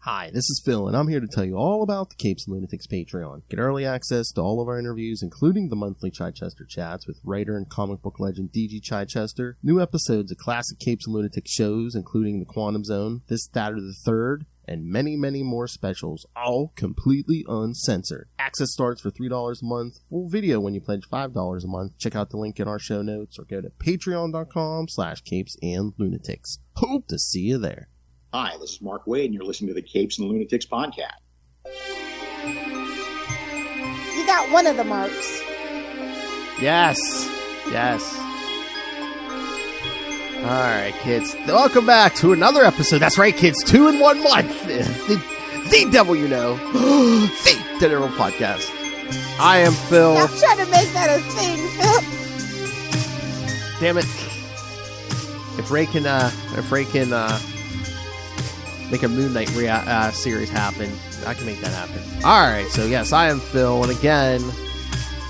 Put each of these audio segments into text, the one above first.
Hi, this is Phil, and I'm here to tell you all about the Capes and Lunatics Patreon. Get early access to all of our interviews, including the monthly Chichester chats with writer and comic book legend D.G. Chichester, new episodes of classic Capes and Lunatics shows, including The Quantum Zone, This, That, or the Third, and many, many more specials, all completely uncensored. Access starts for $3 a month, full video when you pledge $5 a month. Check out the link in our show notes, or go to patreon.com/CapesandLunatics. Hope to see you there. Hi, this is Mark Wade, and you're listening to the Capes and Lunatics Podcast. You got one of the marks. Yes. All right, kids. Welcome back to another episode. That's right, kids. 2 in 1 month. The devil you know. The Daredevil Podcast. I am Phil. I'm trying to make that a thing, Phil. Damn it. If Ray can make a Moon Knight series happen, I can make that happen. Alright, so yes, I am Phil, and again,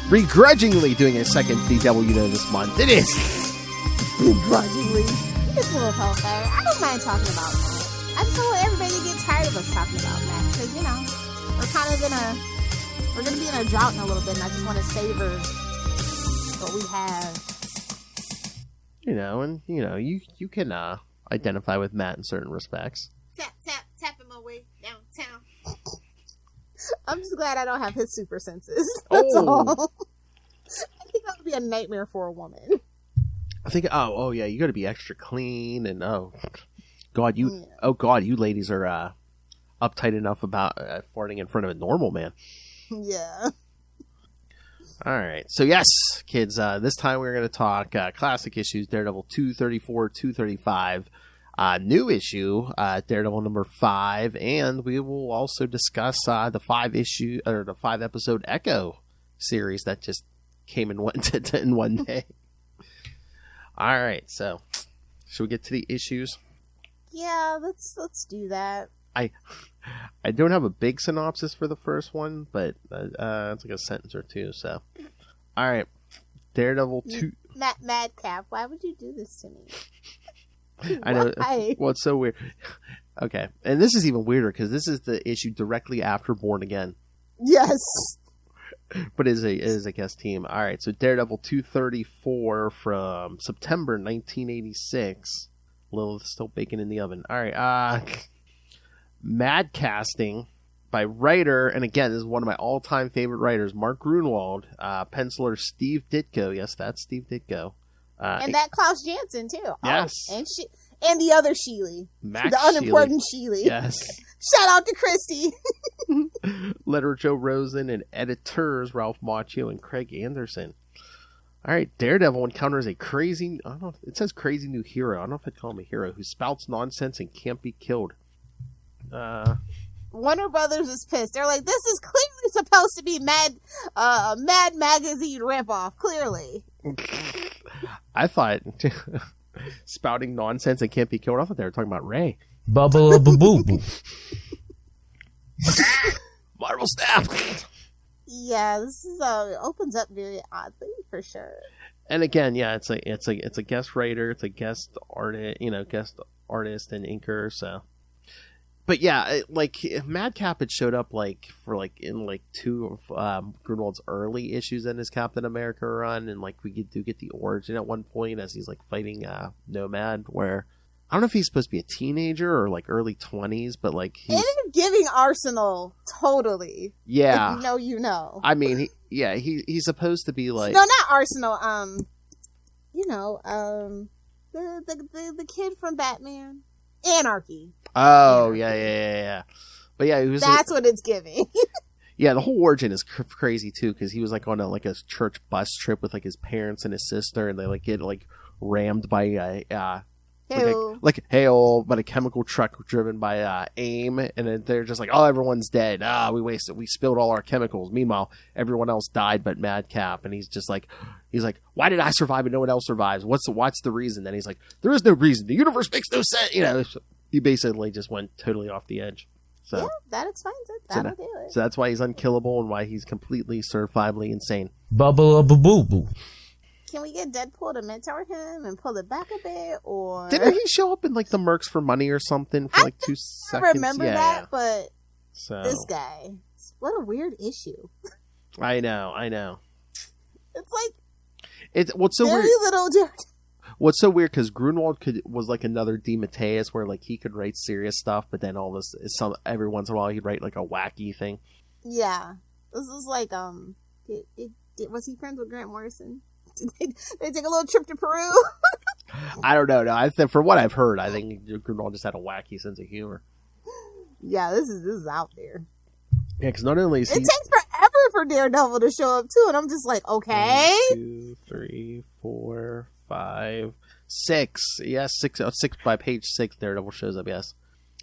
begrudgingly doing a second The Devil You Know this month. It is Begrudgingly. It's a little hellfire. I don't mind talking about Matt. I just don't want everybody to get tired of us talking about Matt, because, you know, we're going to be in a drought in a little bit, and I just want to savor what we have. You know, and, you know, you can identify with Matt in certain respects. Tapping my way downtown. I'm just glad I don't have his super senses. That's all. I think that would be a nightmare for a woman. I think, oh yeah, you got to be extra clean, and oh god, you ladies are uptight enough about farting in front of a normal man. Yeah. All right, so yes, kids, this time we're going to talk classic issues, Daredevil 234, 235. New issue, Daredevil number 5, and we will also discuss the 5-episode Echo series that just came and went in one day. All right, so should we get to the issues? Yeah, let's do that. I don't have a big synopsis for the first one, but it's like a sentence or two. So, all right, Daredevil 2. Madcap, why would you do this to me? I know. Well, it's so weird. Okay. And this is even weirder because this is the issue directly after Born Again. Yes. But it is a guest team. All right. So Daredevil 234 from September 1986. Lilith still baking in the oven. All right. Mad casting by writer. And again, this is one of my all-time favorite writers, Mark Grunwald. Penciler Steve Ditko. Yes, that's Steve Ditko. And that Klaus Janson, too. Yes. Oh, and the other Sheely. Max the unimportant Sheely. Yes. Shout out to Christy. Letterer Joe Rosen and editors Ralph Macchio and Craig Anderson. All right, Daredevil encounters a crazy, I don't know, it says crazy new hero. I don't know if I'd call him a hero, who spouts nonsense and can't be killed. Warner Brothers is pissed. They're like, this is clearly supposed to be Mad Magazine ripoff, clearly. I thought spouting nonsense and can't be killed. I thought they were talking about Ray. Bubble boo boo boo. Marvel snap. Yeah, this is opens up very oddly for sure. And again, yeah, it's a guest writer, it's a guest artist, guest artist and inker. So, but yeah, Madcap had showed up in 2 of Grunwald's early issues in his Captain America run, and we do get the origin at one point as he's fighting Nomad, where I don't know if he's supposed to be a teenager or early 20s, but he's giving Arsenal totally. Yeah, you know. I mean, he's supposed to be no, not Arsenal. The kid from Batman. Anarchy. Oh, yeah. But yeah, that's what it's giving. Yeah, the whole origin is crazy too, because he was on a church bus trip with his parents and his sister, and they get rammed by a chemical truck driven by AIM, and then they're just oh, everyone's dead. We spilled all our chemicals. Meanwhile, everyone else died but Madcap, and he's why did I survive and no one else survives? What's the reason? Then he's there is no reason. The universe makes no sense. He basically just went totally off the edge. So yeah, that explains it. That'll do it. So that's why he's unkillable and why he's completely certifiably insane. Bubble boo boo boo. can we get Deadpool to mentor him and pull it back a bit? Or didn't he show up in like the Mercs for Money or something for like 2 seconds? I remember that, but so this guy, what a weird issue. I know. It's like what's so very weird. little Daredevil. What's so weird because Grunwald was like another DeMatteis where like he could write serious stuff, but then all this every once in a while he'd write like a wacky thing. Yeah, this is like was he friends with Grant Morrison? Did they take a little trip to Peru? I don't know. No, for what I've heard, I think Grunwald just had a wacky sense of humor. Yeah, this is out there. Yeah, because not only is it takes forever for Daredevil to show up too, and I'm just like, okay. 1, 2, 3, 4, 5, 6. Yes, 6 by page 6. Daredevil shows up. Yes.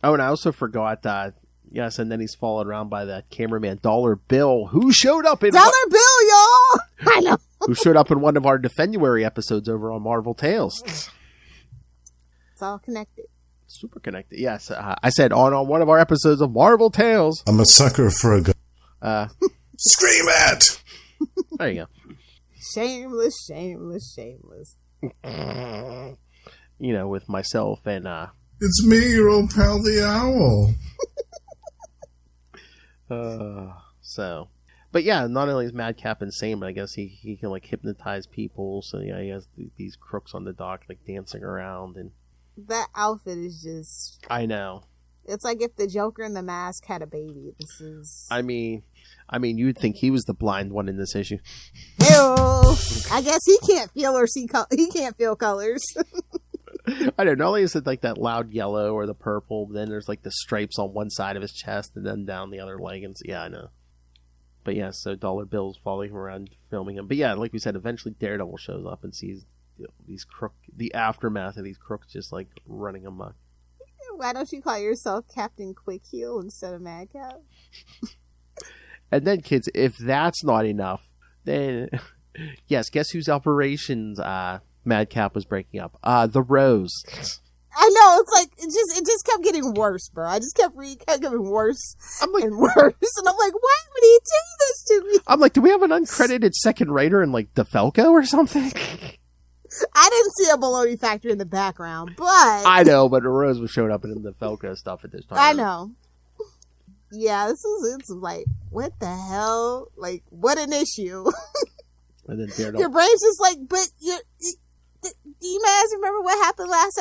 Oh, and I also forgot that. Yes, and then he's followed around by that cameraman Dollar Bill, who showed up in Dollar Bill, y'all. I know. Who showed up in one of our Defenduary episodes over on Marvel Tales. It's all connected. Super connected. Yes, I said on one of our episodes of Marvel Tales. I'm a sucker for a gun. Scream it! There you go. Shameless. You know, with myself and It's me, your old pal, the owl. So, but yeah, not only is Madcap insane, but I guess he can like hypnotize people. So yeah, he has these crooks on the dock like dancing around, and that outfit is just. I know. It's like if the Joker in the Mask had a baby. This is. I mean, you'd think he was the blind one in this issue. Ew. I guess he can't feel or see. He can't feel colors. I don't know. Not only is it like that loud yellow or the purple, but then there's like the stripes on one side of his chest and then down the other leg. And so, yeah, I know. But yeah, so Dollar Bill's following him around, filming him. But yeah, like we said, eventually Daredevil shows up and sees the aftermath of these crooks just like running amok. Why don't you call yourself Captain Quick Heel instead of Madcap? And then, kids, if that's not enough, then yes, guess whose operations Madcap was breaking up? The Rose. I know, it's like it just kept getting worse, bro. I just kept getting worse and worse, and I'm like, why would he do this to me? I'm like, do we have an uncredited second writer in like DeFalco or something? I didn't see a baloney factory in the background, but I know, but Rose was showing up in the DeFalco stuff at this time. I know. Yeah, it's like, what the hell? Like, what an issue. And then Daredevil. Your brain's just like, but do you guys remember what happened last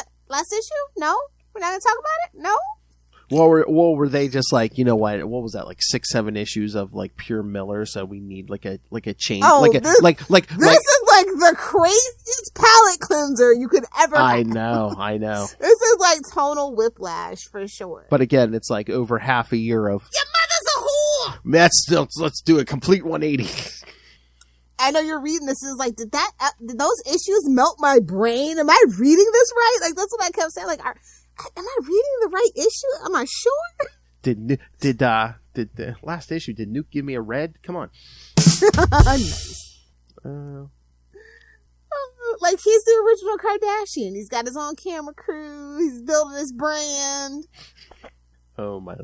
issue? No? We're not going to talk about it? No? Well, were they just like, you know what was that, like 6-7 issues of like pure Miller, so we need like a change? Oh, this is like the craziest palette cleanser you could ever have. I know. This is like tonal whiplash for sure. But again, it's like over half a year of your mother's a whore! Let's do a complete 180. I know you're reading this. Is like, did those issues melt my brain? Am I reading this right? Like, that's what I kept saying. Like, am I reading the right issue? Am I sure? Did the last issue? Did Nuke give me a red? Come on. Nice. Like, he's the original Kardashian. He's got his own camera crew. He's building his brand. Oh my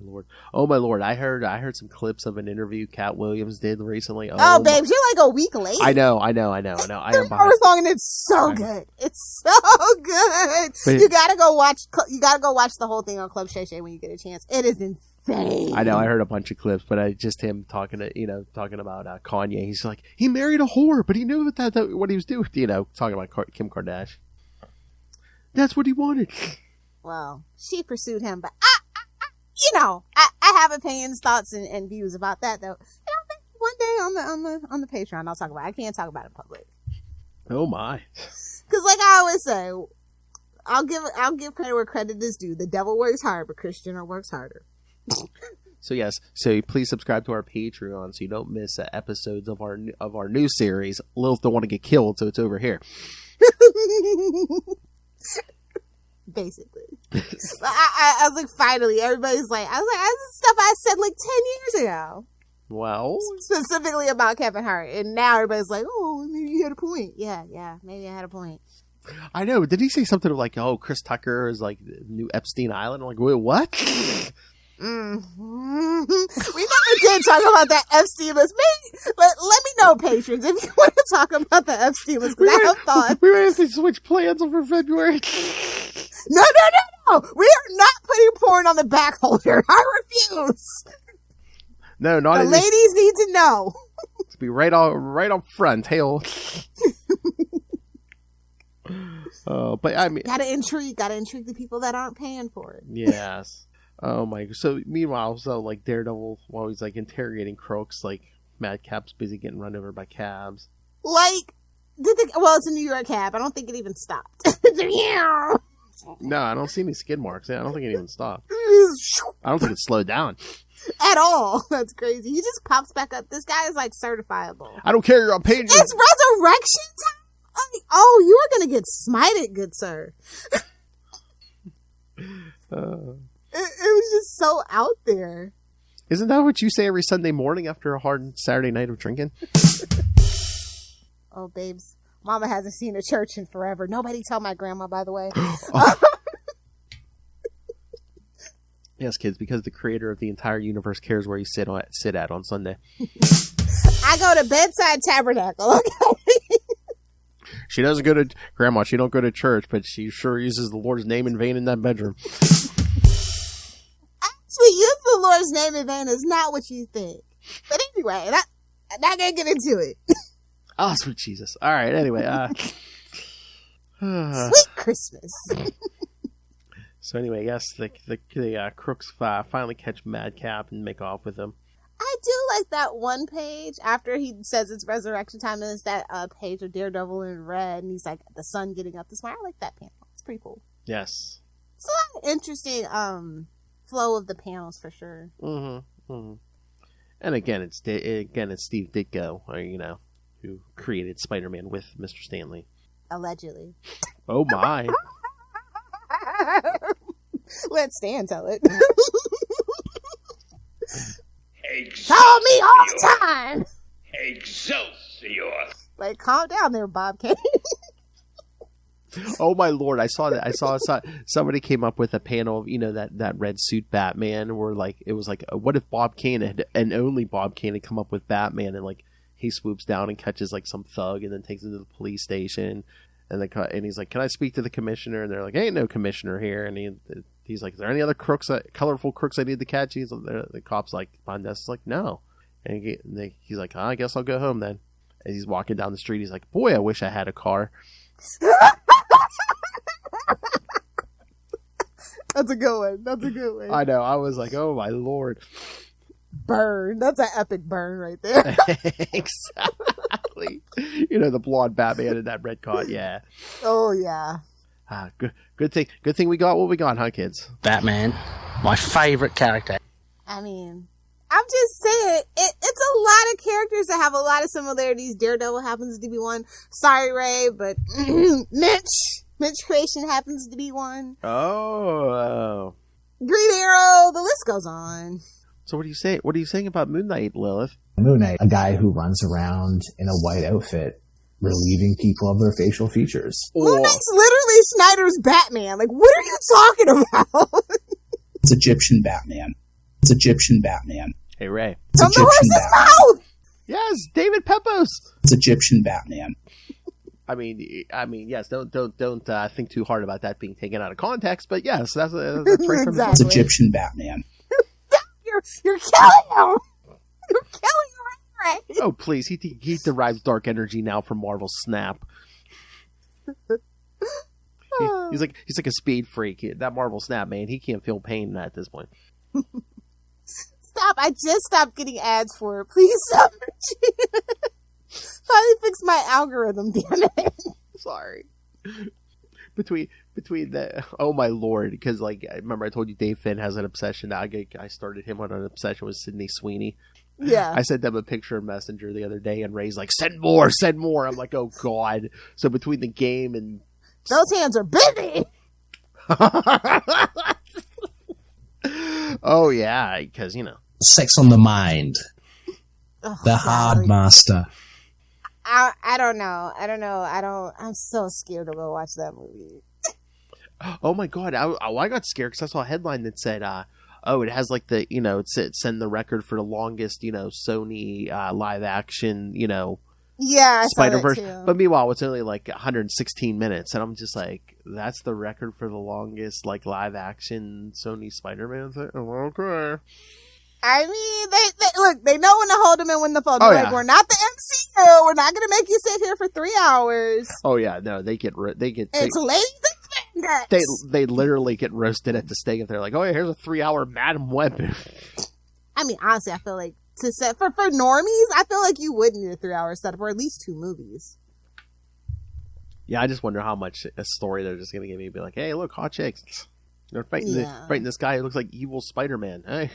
lord! I heard some clips of an interview Cat Williams did recently. Oh babes, you're like a week late. I know. I am 3 hours long, and it's so good. It's so good. But you gotta go watch the whole thing on Club Shay Shay when you get a chance. It is insane. I know. I heard a bunch of clips, but just him talking about Kanye. He's like, he married a whore, but he knew that what he was doing. Talking about Kim Kardashian. That's what he wanted. Well, she pursued him, but I have opinions, thoughts, and views about that, though. One day on the Patreon, I'll talk about it. I can't talk about it in public. Oh my! Because, like I always say, I'll give credit where credit is due. The devil works hard, but Chris Jenner works harder. So yes, please subscribe to our Patreon so you don't miss episodes of our new series. Lilith don't want to get killed, so it's over here. Basically. I was like, finally, everybody's like, this is stuff I said like 10 years ago. Well, specifically about Kevin Hart, and now everybody's like, oh, maybe you had a point. Yeah, maybe I had a point. I know. Did he say something like, oh, Chris Tucker is like the new Epstein Island? I'm like, wait, what? We never did talk about that Epstein list. Maybe, but let me know, patrons, if you want to talk about the Epstein list, because I have thought. We might have to switch plans over February. No. We are not putting porn on the back holder. I refuse. No, not the ladies need to know. To be right up front. Hail. But I mean, gotta intrigue the people that aren't paying for it. Yes. Oh my. So meanwhile, like Daredevil, while he's like interrogating Crooks, like Madcap's busy getting run over by cabs. Like, it's a New York cab. I don't think it even stopped. No, I don't see any skid marks. I don't think it even stopped. I don't think it slowed down at all. That's crazy. He just pops back up. This guy is like certifiable. I don't care. You're on page. It's resurrection time. Oh, you are gonna get smited, good sir. It was just so out there. Isn't that what you say every Sunday morning after a hard Saturday night of drinking? Oh, babes. Mama hasn't seen a church in forever. Nobody tell my grandma, by the way. Yes, kids, because the creator of the entire universe cares where you sit at on Sunday. I go to Bedside Tabernacle, okay? She doesn't go to Grandma. She don't go to church, but she sure uses the Lord's name in vain in that bedroom. Actually, use the Lord's name in vain is not what you think. But anyway, I'm not gonna get into it. Oh, sweet Jesus! All right. Anyway, sweet Christmas. So anyway, yes, the crooks finally catch Madcap and make off with him. I do like that one page after he says it's resurrection time, and it's that page of Daredevil in red, and he's like the sun getting up this morning. I like that panel. It's pretty cool. Yes. It's a lot of interesting flow of the panels for sure. Mm-hmm. Mm-hmm. And again, it's Steve Ditko, who created Spider-Man with Mr. Stanley. Allegedly. Oh my. Let Stan tell it. Call me all the time. Excelsior. Like, calm down there, Bob Kane. Oh my Lord! I saw that. I saw somebody came up with a panel of that red suit Batman, where it was like, what if Bob Kane and only Bob Kane had come up with Batman, and like he swoops down and catches like some thug and then takes him to the police station, and he's like, "Can I speak to the commissioner?" And they're like, "Ain't no commissioner here." And he's like, "Is there any other colorful crooks I need to catch?" The cop's like, "Behind us." Is like, "No," and he's like, "I guess I'll go home then." As he's walking down the street, he's like, "Boy, I wish I had a car." That's a good one. I know. I was like, oh my Lord. Burn. That's an epic burn right there. Exactly. The blonde Batman in that red coat. Yeah. Oh yeah. Good thing we got what we got, huh, kids? Batman, my favorite character. I mean, I'm just saying, it's a lot of characters that have a lot of similarities. Daredevil happens to be one. Sorry, Ray, but Mitch Creation happens to be one. Oh. Green Arrow, the list goes on. So what do you say? What are you saying about Moon Knight, Lilith? Moon Knight, a guy who runs around in a white outfit, relieving people of their facial features. Moon Knight's literally Snyder's Batman. Like, what are you talking about? It's Egyptian Batman. Hey, Ray. From the horse's mouth! Yes, David Pepos. It's Egyptian Batman. I mean, yes. Don't think too hard about that being taken out of context. But yes, that's right. Exactly. It's Egyptian Batman. You're killing him. You're killing him, Ray. Oh please, he derives dark energy now from Marvel's Snap. He's like a speed freak. That Marvel Snap, man, he can't feel pain at this point. Stop! I just stopped getting ads for it. Please stop. Finally fix my algorithm, damn it. Sorry. Between the, oh my Lord, because like I remember I told you Dave Finn has an obsession. I started him on an obsession with Sydney Sweeney. Yeah. I sent them a picture of Messenger the other day, and Ray's like, send more. I'm like, oh God. So between the game and those hands are busy. Oh yeah, because Sex on the Mind. Oh, the Hard Master. I don't know. I'm so scared to go watch that movie. Oh my God. I got scared because I saw a headline that said, oh, it has like the, it's in the record for the longest, Sony live action, Yeah, I Spider-Verse. saw that too. But meanwhile, it's only like 116 minutes. And I'm just like, that's the record for the longest like live action Sony Spider-Man thing? Okay. I mean, they look, they know when to hold them and when to fold them. Oh, Like, yeah. we're not the MCU. We're not going to make you sit here for 3 hours. Oh yeah, no, they get It's late. they literally get roasted at the stake if they're like, oh yeah, here's a 3-hour Madam Web. I mean, honestly, I feel like to set for normies, I feel like you would need a 3-hour setup or at least 2 movies. Yeah, I just wonder how much a story they're just gonna give me. Be like, hey, look, hot chicks. They're fighting this guy who looks like evil Spider-Man. Hey.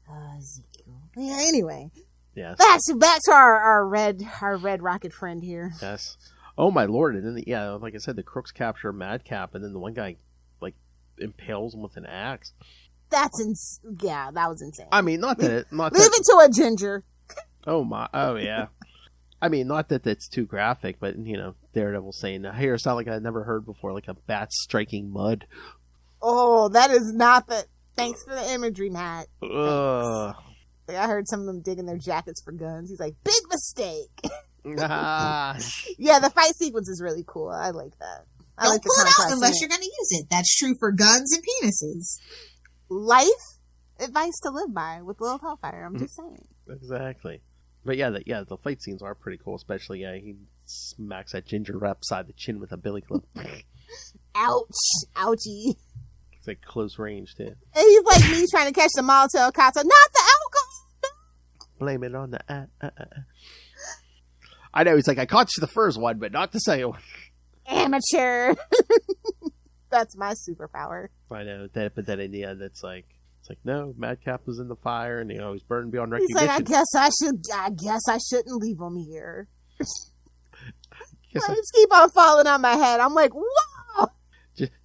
Ezekiel. Yeah. Anyway. Yes. Back to our red rocket friend here. Yes. Oh my lord! And then like I said, the crooks capture Madcap, and then the one guy like impales him with an axe. That was insane. I mean, leave it to a ginger. Oh yeah. I mean, not that that's too graphic, but Daredevil saying, "I hear a sound like I'd never heard before, like a bat striking mud." Oh, that is not the. Thanks for the imagery, Matt. Ugh. Like, I heard some of them digging their jackets for guns. He's like, big mistake. Yeah, the fight sequence is really cool. I like that. I Don't like the pull it out contrast unless in you're going to use it. That's true for guns and penises. Life advice to live by with Lilith Hellfire. I'm just saying. Exactly. But the fight scenes are pretty cool. Especially he smacks that ginger right upside the chin with a billy club. Ouch, ouchie. It's like close range too. And he's like me trying to catch the Molotov cocktail, not the alcohol. Blame it on the. I know he's like, I caught you the first one, but not the second one. Amateur. That's my superpower. I know that, but that idea that's like, it's like, no, Madcap was in the fire, and he's burned beyond He's recognition. like, I guess I shouldn't leave him here. I just keep on falling on my head. I'm like, whoa.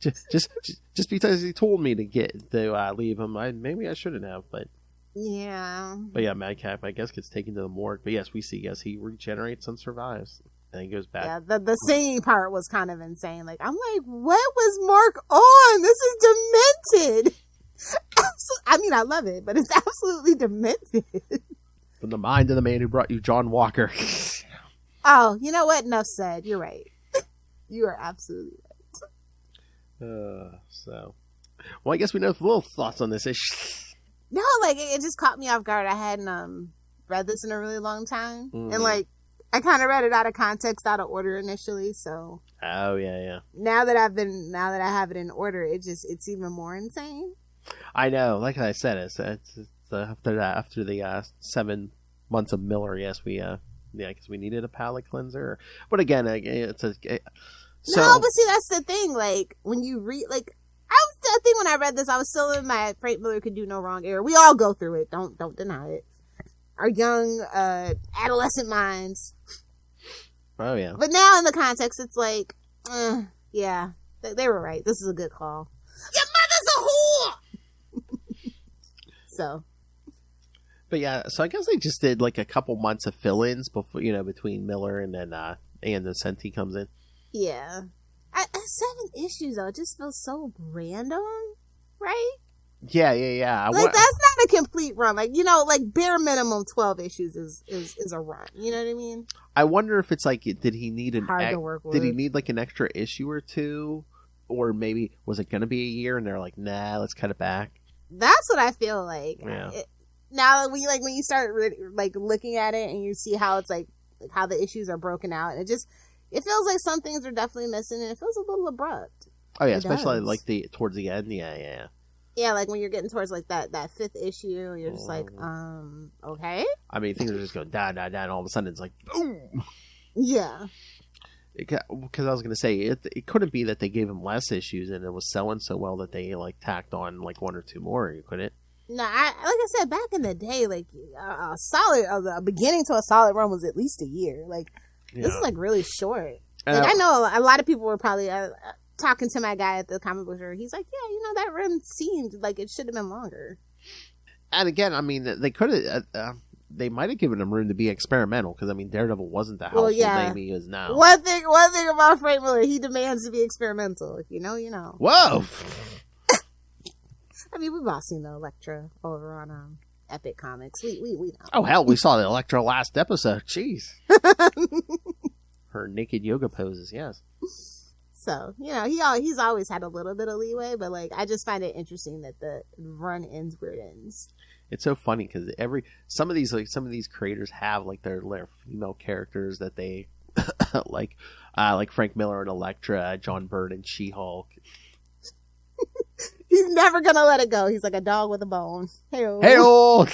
Just because he told me to leave him, maybe I shouldn't have, but yeah. But yeah, Madcap, I guess, gets taken to the morgue. But yes, we see, he regenerates and survives, and he goes back. Yeah, the singing part was kind of insane. Like, I'm like, what was Mark on? This is demented. I mean, I love it, but it's absolutely demented. From the mind of the man who brought you John Walker. Oh, you know what? Enough said. You're right. You are absolutely right. Well, I guess we know the little thoughts on this issue. No, like, it just caught me off guard. I hadn't read this in a really long time. Mm. And, like, I kind of read it out of context, out of order initially, so. Oh, yeah. Now that I have it in order, it's even more insane. I know. Like I said, it's after the 7 months of Miller, yes, because we needed a palate cleanser. But again, so. No, but see, that's the thing. Like, when you read, like, I think when I read this, I was still in my Frank Miller could do no wrong era. We all go through it. Don't deny it. Our young, adolescent minds. Oh, yeah. But now in the context, it's like, yeah, they were right. This is a good call. Your mother's a whore! So. But yeah, so I guess they just did like a couple months of fill-ins before, between Miller and then Senti comes in. Yeah. 7 issues though, it just feels so random, right? Yeah. Like, that's not a complete run. Like, like bare minimum 12 issues is a run. You know what I mean? I wonder if it's like, did he need Did he need like an extra issue or two, or maybe was it going to be a year and they're like, nah, let's cut it back. That's what I feel like. Yeah. Now when you start like looking at it and you see how it's like how the issues are broken out, it feels like some things are definitely missing, and it feels a little abrupt. Oh yeah, especially like towards the end. Yeah. Yeah, like when you're getting towards like that 5th issue, you're just like, okay. I mean, things are just going down, and all of a sudden it's like, boom. Yeah. Because I was going to say it couldn't be that they gave him less issues and it was selling so well that they like tacked on like 1 or 2 more. You couldn't. No, like I said, back in the day, like a beginning to a solid run was at least a year. Like, this is like really short. Like, I know a lot of people were probably talking to my guy at the comic book store. He's like, yeah, that run seemed like it should have been longer. And again, I mean, they could have, they might have given him room to be experimental, because I mean, Daredevil wasn't the household name he is now. One thing about Frank Miller, he demands to be experimental. If you know, you know. Whoa! I mean, we've all seen the Elektra over on Epic Comics. We know. Oh, hell, we saw the Elektra last episode. Jeez. Her naked yoga poses, yes. So, he's always had a little bit of leeway, but, like, I just find it interesting that the run ends where it ends. It's so funny because some of these creators have, like, their female characters that they, like Frank Miller and Elektra, John Byrne and She-Hulk. He's never gonna let it go. He's like a dog with a bone. Hey-o. Hey-o!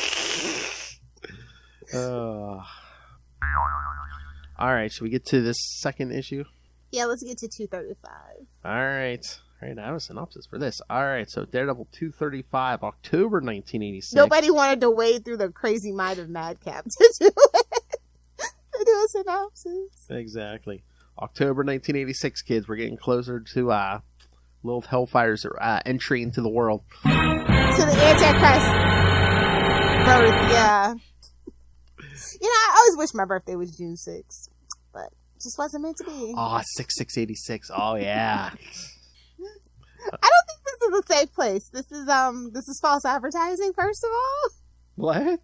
All right, should we get to this second issue? Yeah, let's get to 235. All right. I have a synopsis for this. All right, so Daredevil 235, October 1986. Nobody wanted to wade through the crazy mind of Madcap to do it. To do a synopsis. Exactly. October 1986, kids. We're getting closer to Lilith Hellfire's entry into the world. To the Antichrist birth, yeah. I always wish my birthday was June 6th, but it just wasn't meant to be. Oh, 6/6/86. Oh, yeah. I don't think this is a safe place. This is false advertising, first of all. What?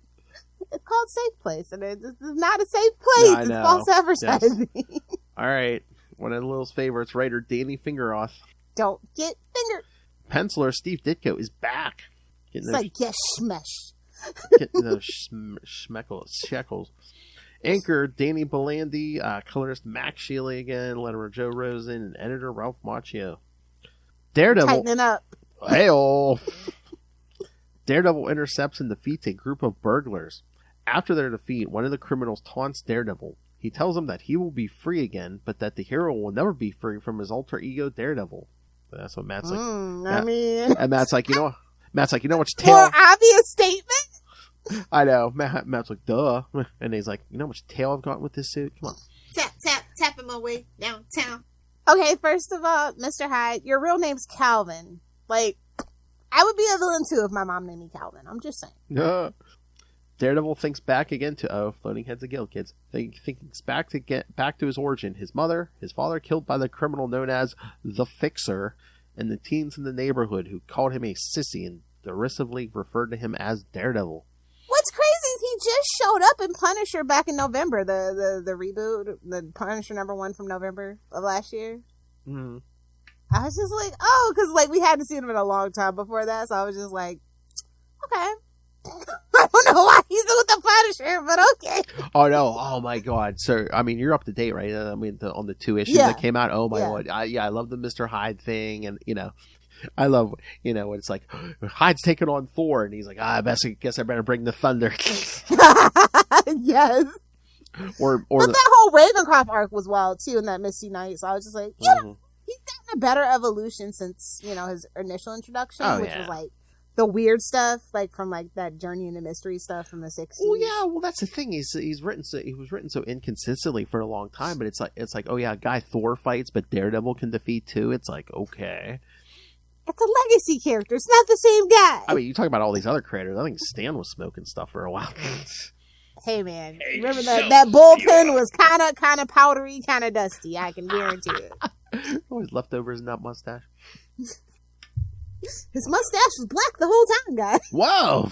It's called Safe Place, and this is not a safe place. No, I it's know. false advertising. Yes. All right. One of Lil's favorites, writer Danny Fingeroth. Don't get fingered. Penciler Steve Ditko is back. It's like, yes, smash. Getting those shekels. Anchor Danny Belandi, colorist Max Shealy again, letterer Joe Rosen, and editor Ralph Macchio. Daredevil. Tightening up. Hey-oh. Daredevil intercepts and defeats a group of burglars. After their defeat, one of the criminals taunts Daredevil. He tells him that he will be free again, but that the hero will never be free from his alter ego Daredevil. That's what Matt's like. And Matt's like, you know what's tail? More obvious statement. I know. Matt's like, duh. And he's like, you know how much tail I've got with this suit? Come on. Tapping my way downtown. Okay, first of all, Mr. Hyde, your real name's Calvin. Like, I would be a villain too if my mom named me Calvin. I'm just saying. Daredevil thinks back again to floating heads of guild, kids. Thinks back to get back to his origin. His father killed by the criminal known as the Fixer, and the teens in the neighborhood who called him a sissy and derisively referred to him as Daredevil. What's crazy is he just showed up in Punisher back in November, the reboot, the Punisher #1 from November of last year. Mm-hmm. I was just like, oh, because like we hadn't seen him in a long time before that, so I was just like, okay. I don't know why he's with the Punisher, but okay. Oh no! Oh my God! So I mean, you're up to date, right? I mean, on the 2 issues that came out. Oh my God! I love the Mr. Hyde thing, and I love when it's like Hyde's taking on Thor, and he's like, I guess I better bring the thunder. Yes. Or that whole Ravencroft arc was wild too, in that Misty Knight. So I was just like, he's gotten a better evolution since his initial introduction, which was like the weird stuff, like from like that Journey into Mystery stuff from the 60s. Well, yeah, well that's the thing. He was written so inconsistently for a long time, but it's like oh yeah, guy Thor fights, but Daredevil can defeat too. It's like okay, it's a legacy character. It's not the same guy. I mean, you talk about all these other creators. I think Stan was smoking stuff for a while. Hey man, remember that bullpen was kind of powdery, kind of dusty. I can guarantee it. Always leftovers in that mustache. His mustache was black the whole time, guys. Whoa!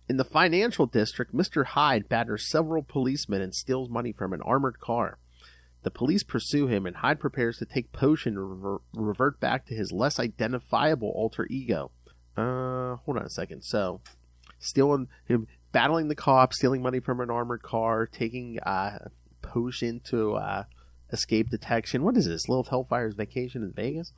In the financial district, Mr. Hyde batters several policemen and steals money from an armored car. The police pursue him, and Hyde prepares to take potion and revert back to his less identifiable alter ego. Hold on a second. So, battling the cops, stealing money from an armored car, taking potion to escape detection. What is this? Lilith Hellfire's vacation in Vegas?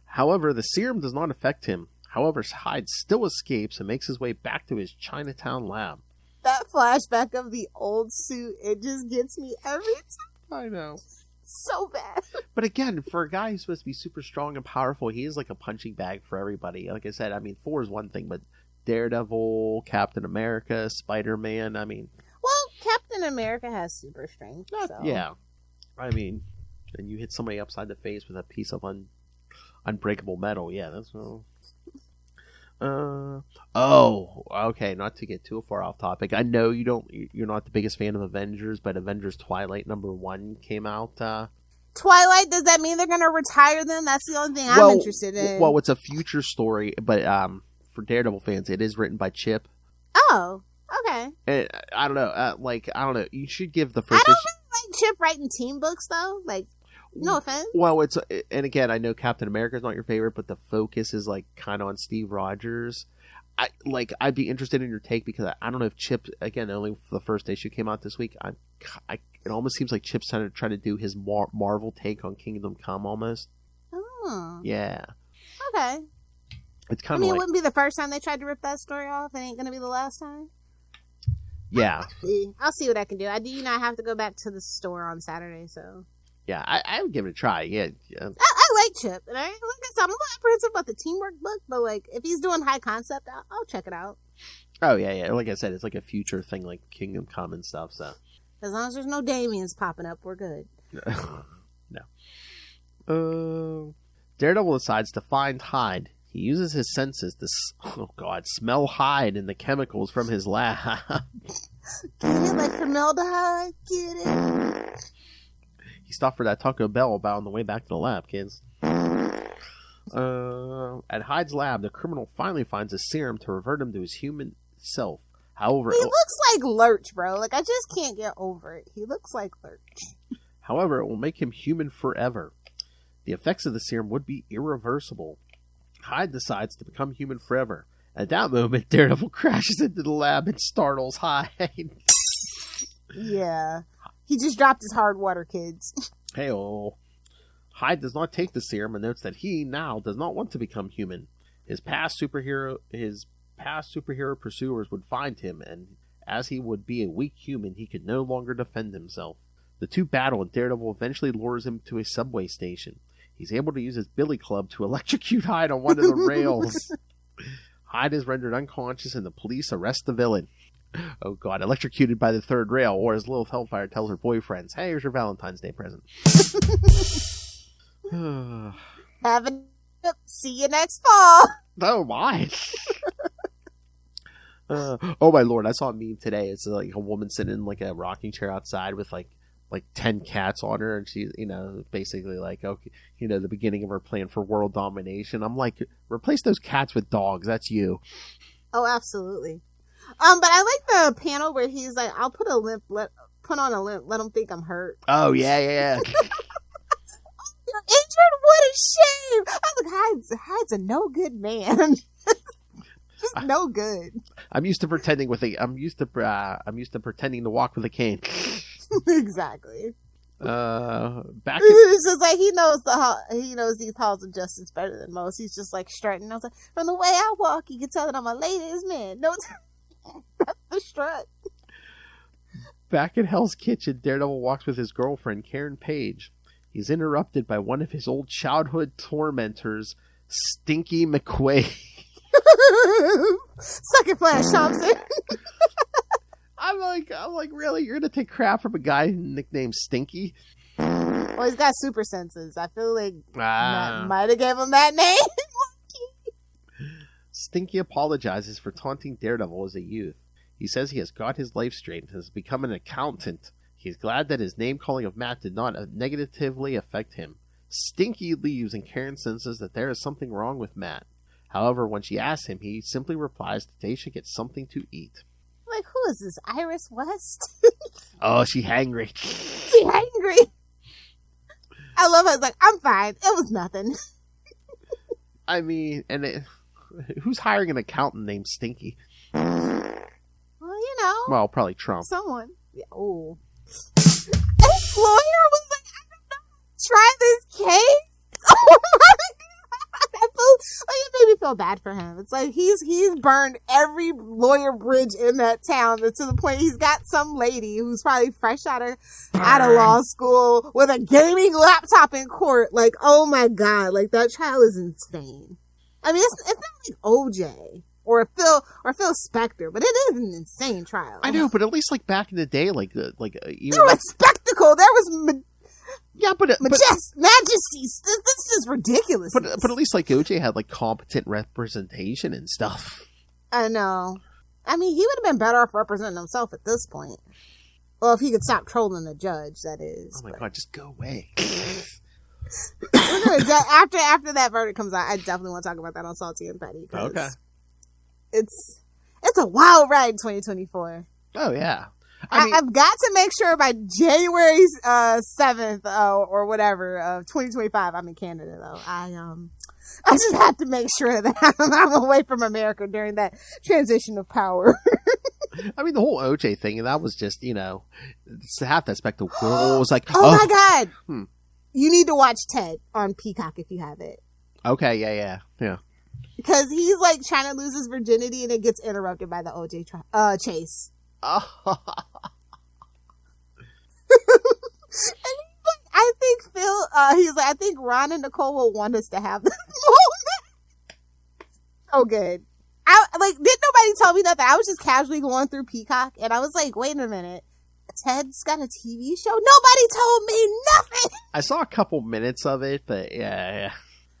However, the serum does not affect him. However, Hyde still escapes and makes his way back to his Chinatown lab. That flashback of the old suit, it just gets me every time. I know. So bad. But again, for a guy who's supposed to be super strong and powerful, he is like a punching bag for everybody. Like I said, I mean, Thor is one thing, but Daredevil, Captain America, Spider-Man, I mean... Well, Captain America has super strength. So. Yeah. I mean, and you hit somebody upside the face with a piece of unbreakable metal. Yeah, that's... okay, not to get too far off topic. I know you're not the biggest fan of Avengers, but Avengers Twilight #1 came out. Twilight, does that mean they're going to retire them? That's the only thing I'm interested in. Well, it's a future story, but for Daredevil fans, it is written by Chip. Oh, okay. And, I don't know. I don't know. You should give the I first don't issue. really like Chip writing team books, though. Like, no offense. Well, and again, I know Captain America is not your favorite, but the focus is like kind of on Steve Rogers. I'd be interested in your take because I don't know if Chip, again, only the first issue came out this week. It almost seems like Chip's trying to do his Marvel take on Kingdom Come almost. Oh. Yeah. Okay. It's kind of it wouldn't be the first time they tried to rip that story off. It ain't going to be the last time. Yeah. I'll see what I can do. I do not have to go back to the store on Saturday, so. Yeah, I would give it a try. Yeah. I like Chip. And I'm a little apprehensive about the teamwork book, but like if he's doing high concept, I'll check it out. Oh, yeah. Like I said, it's like a future thing like Kingdom Come and stuff, so. As long as there's no Damians popping up, we're good. No. Daredevil decides to find Hyde. He uses his senses to, smell Hyde and the chemicals from his lab. Get it? Like formaldehyde? Get it? He stopped for that Taco Bell about on the way back to the lab, kids. At Hyde's lab, the criminal finally finds a serum to revert him to his human self. However, he looks like Lurch, bro. Like, I just can't get over it. He looks like Lurch. However, it will make him human forever. The effects of the serum would be irreversible. Hyde decides to become human forever. At that moment, Daredevil crashes into the lab and startles Hyde. Yeah. He just dropped his hard water, kids. Hey-oh. Hyde does not take the serum and notes that he now does not want to become human. His past superhero pursuers would find him, and as he would be a weak human, he could no longer defend himself. The two battle, and Daredevil eventually lures him to a subway station. He's able to use his billy club to electrocute Hyde on one of the rails. Hyde is rendered unconscious, and the police arrest the villain. Oh god, electrocuted by the third rail, or as Lilith Hellfire tells her boyfriends, hey, here's your Valentine's Day present. See you next fall. Oh my. Oh my lord, I saw a meme today. It's like a woman sitting in like a rocking chair outside with like 10 cats on her, and she's, basically like, okay, the beginning of her plan for world domination. I'm like, replace those cats with dogs. That's you. Oh, absolutely. But I like the panel where he's like, I'll put on a limp, let them think I'm hurt. Oh, yeah. You're injured? What a shame. I was like, Hyde's a no good man. Just no good. I'm used to pretending to pretending to walk with a cane. Exactly. Back it's just like he knows these halls of justice better than most. He's just like strutting. I was like, from the way I walk, you can tell that I'm a ladies' man. No, that's the strut. Back at Hell's Kitchen, Daredevil walks with his girlfriend, Karen Page. He's interrupted by one of his old childhood tormentors, Stinky McQuaid. Suck it, Flash Thompson. I'm like, really? You're gonna take crap from a guy nicknamed Stinky? Well, he's got super senses. I feel like might have gave him that name. Stinky apologizes for taunting Daredevil as a youth. He says he has got his life straight and has become an accountant. He's glad that his name-calling of Matt did not negatively affect him. Stinky leaves, and Karen senses that there is something wrong with Matt. However, when she asks him, he simply replies that they should get something to eat. Like, who is this? Iris West? Oh, she hangry. She hangry. I love her. It's like, I'm fine. It was nothing. I mean, who's hiring an accountant named Stinky? Well, Well, probably Trump. Someone. Yeah. Oh. His lawyer was like, I don't know. Try this case. Oh my God. It made me feel bad for him. It's like he's burned every lawyer bridge in that town to the point he's got some lady who's probably fresh out of law school with a gaming laptop in court. Like, oh my God, like that trial is insane. I mean, it's not like OJ or Phil Spector, but it is an insane trial. I know, but at least like back in the day, even there was spectacle. There was majesties. This is ridiculous. But at least like OJ had like competent representation and stuff. I know. I mean, he would have been better off representing himself at this point. Well, if he could stop trolling the judge, that is. Oh my god, just go away. After that verdict comes out, I definitely want to talk about that on Salty and Petty. Okay. It's a wild ride in 2024. Oh yeah. I've got to make sure by January 7th or whatever of 2025 I'm in Canada though. I just have to make sure that I'm away from America during that transition of power. I mean, the whole OJ thing, that was just, half that spectacle was like, oh my god. You need to watch Ted on Peacock if you have it. Okay, yeah. Because he's like trying to lose his virginity and it gets interrupted by the OJ chase. And I think Phil, he's like, I think Ron and Nicole will want us to have this moment. So good. Didn't nobody tell me nothing? I was just casually going through Peacock and I was like, wait a minute. Ted's got a TV show? Nobody told me nothing. I saw a couple minutes of it, but yeah.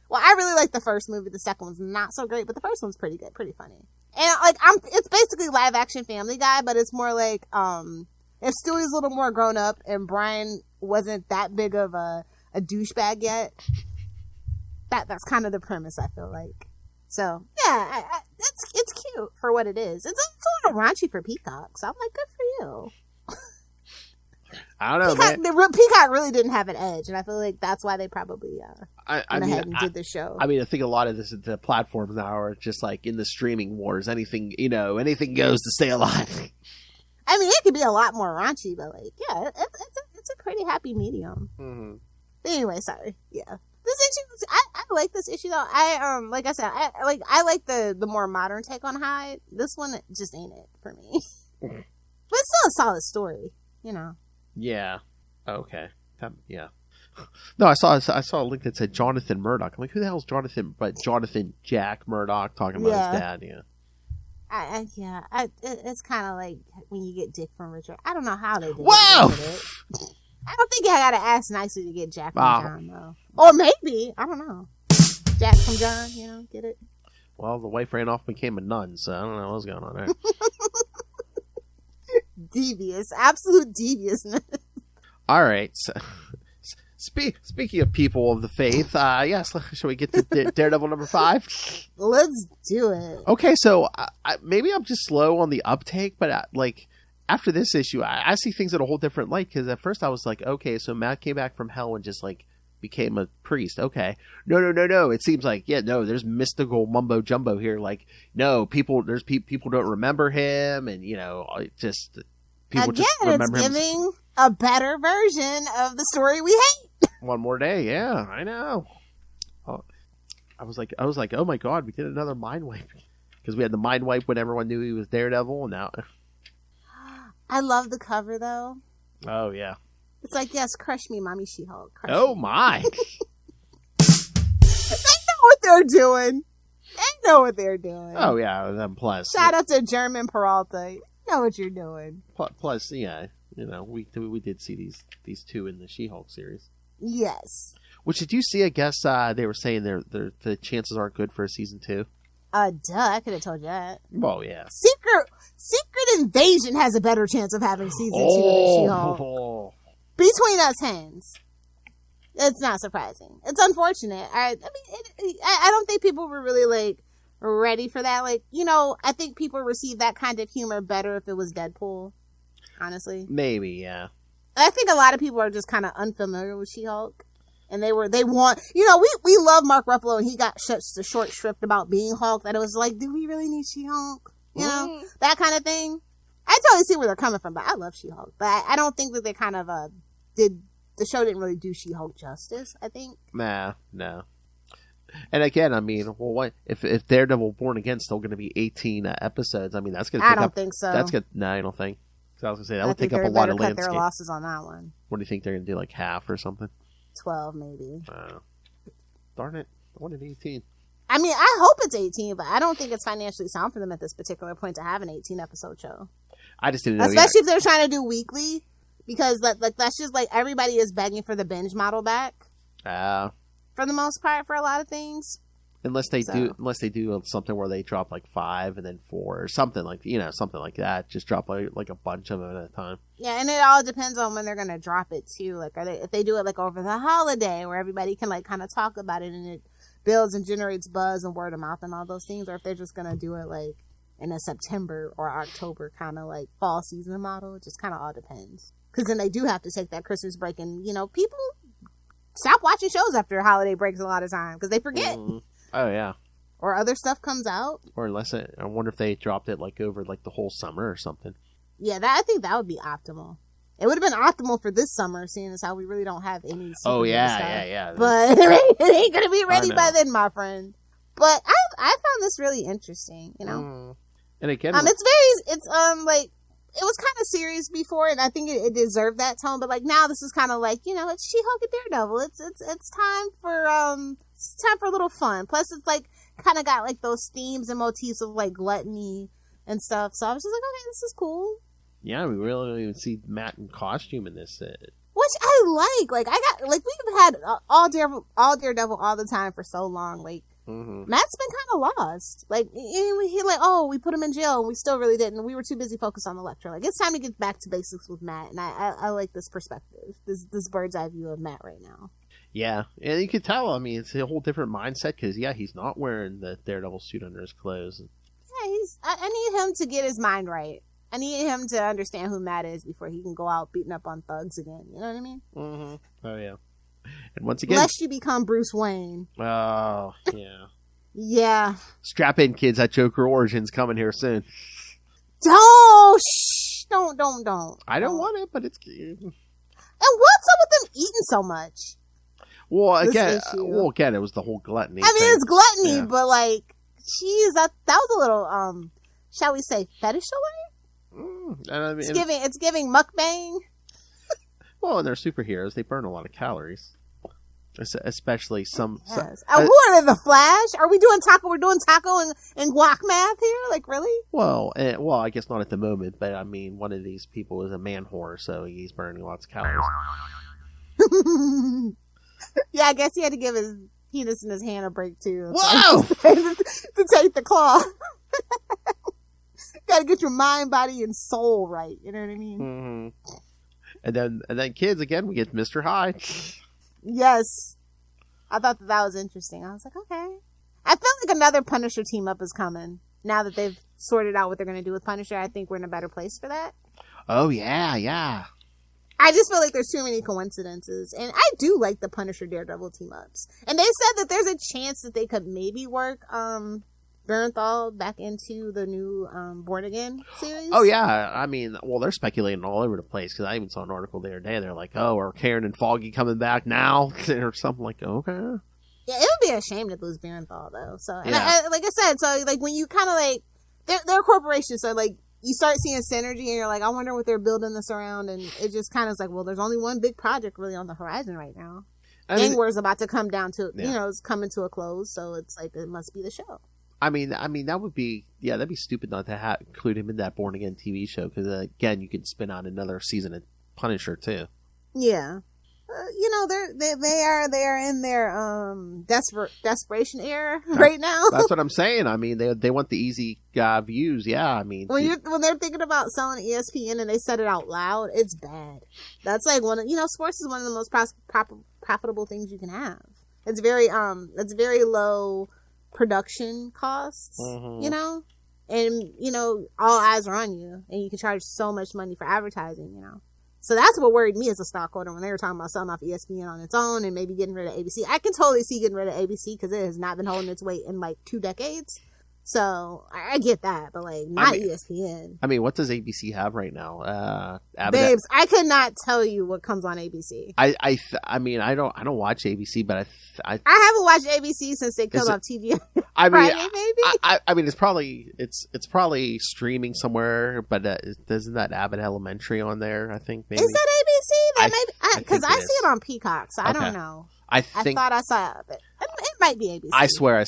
Well, I really like the first movie. The second one's not so great, but the first one's pretty good, pretty funny. And it's basically live action Family Guy, but it's more like, if Stewie's a little more grown up and Brian wasn't that big of a douchebag yet, that's kind of the premise, I feel like. So yeah, it's cute for what it is. It's a little raunchy for Peacock, so I'm like, good for you. I don't know, man. Peacock really didn't have an edge, and I feel like that's why they probably went ahead and did the show. I mean, I think a lot of the platforms now are just like in the streaming wars. Anything goes to stay alive. I mean, it could be a lot more raunchy, but it's a pretty happy medium. Mm-hmm. But anyway, sorry. Yeah, this issue, I like this issue though. I like I said, I like the more modern take on Hyde. This one just ain't it for me. But it's still a solid story, Yeah. Okay. Yeah. No, I saw a link that said Jonathan Murdoch. I'm like, who the hell's Jonathan? But Jonathan Jack Murdoch talking about his dad. Yeah. It's kind of like when you get Dick from Richard. I don't know how they did Whoa! it. I don't think I gotta ask nicely to get Jack from John though. Or maybe, I don't know. Jack from John, get it? Well, the wife ran off and became a nun, so I don't know what's going on there. Devious, absolute deviousness. All right. So, speaking of people of the faith, yes, shall we get to Daredevil number 5? Let's do it. Okay, so maybe I'm just slow on the uptake, but after this issue, I see things in a whole different light. Because at first I was like, okay, so Matt came back from hell and just became a priest. Okay, no. It seems like there's mystical mumbo jumbo here. Like, no, people don't remember him, and just. People Again, just remember it's giving a better version of the story we hate. One more day, yeah, I know. Oh, I was like, oh my god, we did another mind wipe because we had the mind wipe when everyone knew he was Daredevil, and now. I love the cover though. Oh yeah. It's like, yes, crush me, Mommy She-Hulk. Oh my. They know what they're doing. Oh yeah, then plus. Shout out to German Peralta. Know what you're doing. Plus, yeah, we did see these two in the She-Hulk series. Yes. Which did you see? I guess they were saying the chances aren't good for a season 2. Duh, I could have told you that. Well, yeah. Secret Invasion has a better chance of having season 2 than She-Hulk. Between us hens. It's not surprising. It's unfortunate. I don't think people were really ready for that. I think people receive that kind of humor better if it was Deadpool, honestly. Maybe, yeah. I think a lot of people are just kind of unfamiliar with She-Hulk. And they want, we love Mark Ruffalo, and he got such a short shrift about being Hulk that it was like, do we really need She-Hulk? That kind of thing. I totally see where they're coming from, but I love She-Hulk. But I don't think that they kind of the show didn't really do She-Hulk justice, I think. Nah, no. And again, I mean, well, what if Daredevil Born Again is still going to be 18 episodes? I mean, that's going to. I don't think so. That's good. No, I don't think. So I was going to say that would take up a lot of landscape. Cut their losses on that one. What do you think they're going to do? Like half or something? 12 maybe. Darn it! I wanted 18. I mean, I hope it's 18, but I don't think it's financially sound for them at this particular point to have an 18 episode show. I just didn't know. Especially if they're trying to do weekly, because that's just everybody is begging for the binge model back. For the most part, for a lot of things. Unless they do something where they drop like 5 and then 4 or something like that. Just drop like a bunch of them at a time. Yeah, and it all depends on when they're gonna drop it too. Like, if they do it like over the holiday where everybody can like kind of talk about it and it builds and generates buzz and word of mouth and all those things, or if they're just gonna do it like in a September or October kind of like fall season model. It just kind of all depends. Because then they do have to take that Christmas break, and people stop watching shows after holiday breaks a lot of time because they forget. Oh, yeah. Or other stuff comes out. Or I wonder if they dropped it like over like the whole summer or something. Yeah, I think that would be optimal. It would have been optimal for this summer, seeing as how we really don't have any. Oh, yeah, stuff. yeah. But it ain't going to be ready by then, my friend. But I found this really interesting, And again, it was kind of serious before, and I think it deserved that tone. But like now, this is kind of like it's She-Hulk and Daredevil. It's time for a little fun. Plus, it's like kind of got like those themes and motifs of like gluttony and stuff. So I was just like, okay, this is cool. Yeah, we really don't even see Matt in costume in this. Which I like. Like we've had all Daredevil all the time for so long. Like. Mm-hmm. Matt's been kind of lost. Like, he we put him in jail and we still really didn't. We were too busy focused on Elektra. Like, it's time to get back to basics with Matt. And I like this perspective, this bird's eye view of Matt right now. Yeah. And you can tell, it's a whole different mindset because, he's not wearing the Daredevil suit under his clothes. Yeah, I need him to get his mind right. I need him to understand who Matt is before he can go out beating up on thugs again. You know what I mean? Mm-hmm. Oh, yeah. And once again, lest you become Bruce Wayne. Oh, yeah. Yeah. Strap in, kids. That Joker Origin's coming here soon. Don't. I don't want it, but it's cute. And what's up with them eating so much? Well, again, it was the whole gluttony. I mean, it's gluttony, but like, geez, that was a little, shall we say, fetish alert? It's giving mukbang. Well, and they're superheroes. They burn a lot of calories. Especially some... Yes. Who are they, the Flash? Are we doing taco? We're doing taco and guac math here? Like, really? Well, I guess not at the moment, but I mean, one of these people is a man whore, so he's burning lots of calories. Yeah, I guess he had to give his penis in his hand a break, too. Whoa! To take the claw. Gotta get your mind, body, and soul right. You know what I mean? Mm-hmm. And then kids, again, we get Mr. Hyde. Yes. I thought that was interesting. I was like, okay. I feel like another Punisher team up is coming. Now that they've sorted out what they're going to do with Punisher, I think we're in a better place for that. Oh, yeah. I just feel like there's too many coincidences. And I do like the Punisher Daredevil team ups. And they said that there's a chance that they could maybe work Bernthal back into the new Born Again series. Oh, yeah. I mean, well, they're speculating all over the place because I even saw an article the other day. They're like, are Karen and Foggy coming back now? Or something like, okay. Yeah, it would be a shame to lose Bernthal, though. So, and like I said, so like when you kind of like, they're a corporation, so like you start seeing synergy and you're like, I wonder what they're building this around. And it just kind of is like, well, there's only one big project really on the horizon right now. Gang War's about to come down to, it's coming to a close. So it's like, it must be the show. I mean, that would be, that'd be stupid not to include him in that Born Again TV show because, again, you could spin out another season of Punisher, too. Yeah. They are in their desperation era right now. That's what I'm saying. I mean, they want the easy views. Yeah, I mean, when they're thinking about selling ESPN and they said it out loud, it's bad. That's like sports is one of the most profitable things you can have. It's very low production costs, and all eyes are on you, and you can charge so much money for advertising, So that's what worried me as a stockholder when they were talking about selling off ESPN on its own and maybe getting rid of ABC. I can totally see getting rid of ABC because it has not been holding its weight in like 2 decades. So I get that, but like not ESPN. I mean, what does ABC have right now? Babes, I could not tell you what comes on ABC. I mean, I don't watch ABC, but I haven't watched ABC since they killed off TV. I mean, Friday, maybe. I mean, it's probably streaming somewhere, but isn't that Abbott Elementary on there? I think maybe. Is that ABC? That maybe because I see it on Peacock, so I don't know. I thought I saw it. It might be ABC. I swear I've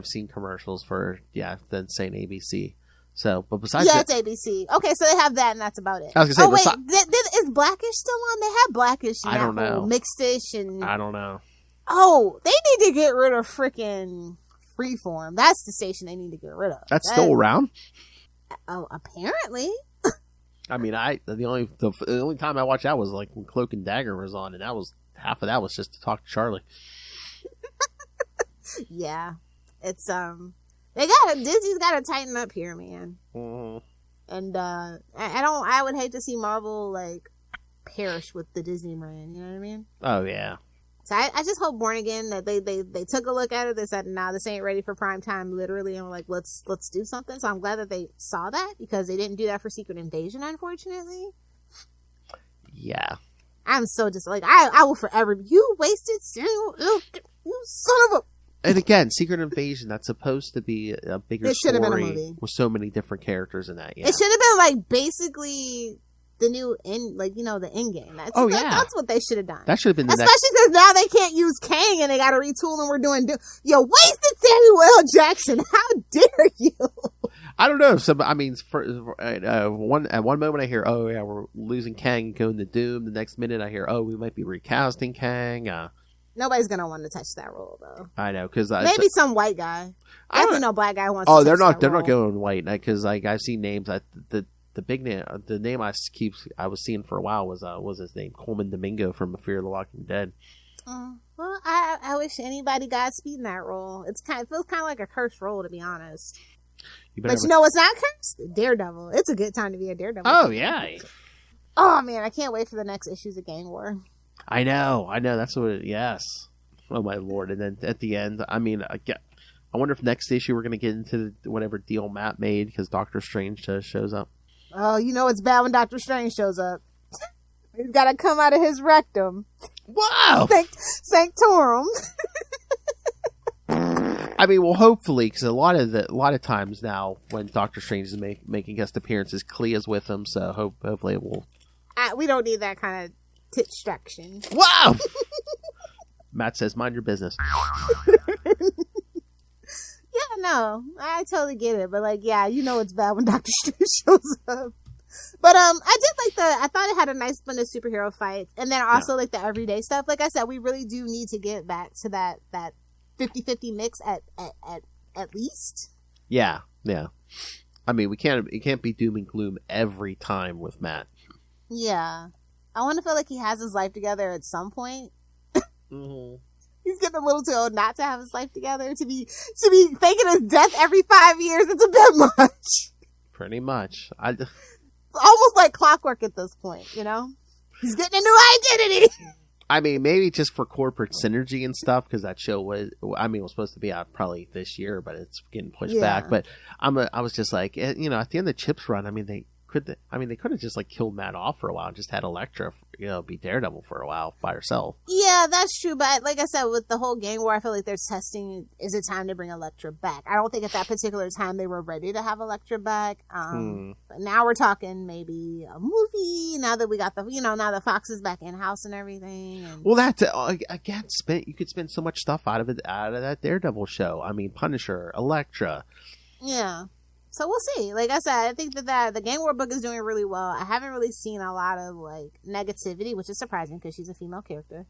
seen commercials for then saying ABC. So, but besides it's ABC. Okay, so they have that, and that's about it. I was gonna say, is Blackish still on? They have Blackish. I don't know. Mixed-ish and I don't know. Oh, they need to get rid of freaking Freeform. That's the station they need to get rid of. That's still around? Oh, apparently. I mean, the only time I watched that was like when Cloak and Dagger was on, and that was half of that was just to talk to Charlie. Yeah, it's Disney's got to tighten up here, man. Mm-hmm. And I would hate to see Marvel like perish with the Disney brand. You know what I mean? Oh yeah. So I just hope Born Again that they took a look at it. They said, "Nah, this ain't ready for prime time," literally, and we're like, let's do something. So I'm glad that they saw that, because they didn't do that for Secret Invasion, unfortunately. Yeah. I'm so just like I will forever. You wasted, you son of a. And again, Secret Invasion, that's supposed to be a bigger story been a movie with so many different characters in that. Yeah. It should have been like basically the new the end game. That's what they should have done. That should have been especially because now they can't use Kang and they got to retool, and we're doing. You wasted Samuel L. Jackson. How dare you? I don't know. So I mean, at one moment I hear, "Oh yeah, we're losing Kang and going to Doom." The next minute I hear, "Oh, we might be recasting Kang." Nobody's gonna want to touch that role, though. I know, because maybe some white guy. Definitely no black guy wants. Oh, they're not going white, because like I've seen names. The big name, the name I was seeing for a while was his name, Coleman Domingo from Fear of the Walking Dead. Well, I wish anybody Godspeed in that role. It feels kind of like a cursed role, to be honest. But you know what's not cursed? Daredevil. It's a good time to be a Daredevil. Oh yeah. Oh man, I can't wait for the next issues of Gang War. I know. That's what. Yes. Oh my lord! And then at the end, I mean, I wonder if next issue we're going to get into whatever deal Matt made, because Doctor Strange shows up. Oh, you know it's bad when Doctor Strange shows up. He's got to come out of his rectum. Wow! Sanctorum. I mean, well, hopefully, because a lot of times now when Doctor Strange is making guest appearances, Clea's with him, so hopefully it will. We don't need that kind of distraction. Wow! Matt says, "Mind your business." Yeah, no, I totally get it, but like, yeah, you know it's bad when Doctor Strange shows up. But I thought it had a nice blend of superhero fights, and then also like the everyday stuff. Like I said, we really do need to get back to that 50-50 mix at least. Yeah. I mean, it can't be doom and gloom every time with Matt. Yeah, I want to feel like he has his life together at some point. Mm-hmm. He's getting a little too old not to have his life together, to be faking his death every 5 years. It's a bit much. Pretty much. It's almost like clockwork at this point, you know? He's getting a new identity. I mean, maybe just for corporate synergy and stuff, because that show was supposed to be out probably this year, but it's getting pushed back. But I was just like, at the end of Chip's run, I mean, they could have just like killed Matt off for a while and just had Elektra, be Daredevil for a while by herself. Yeah, that's true. But like I said, with the whole Gang War, I feel like they're testing, is it time to bring Elektra back? I don't think at that particular time they were ready to have Elektra back. But now we're talking maybe a movie, now that we got now that Fox is back in-house and everything. And... Well, that's, again, you could spend so much stuff out of that Daredevil show. I mean, Punisher, Elektra. Yeah. So we'll see. Like I said, I think that the Gang War book is doing really well. I haven't really seen a lot of like negativity, which is surprising because she's a female character.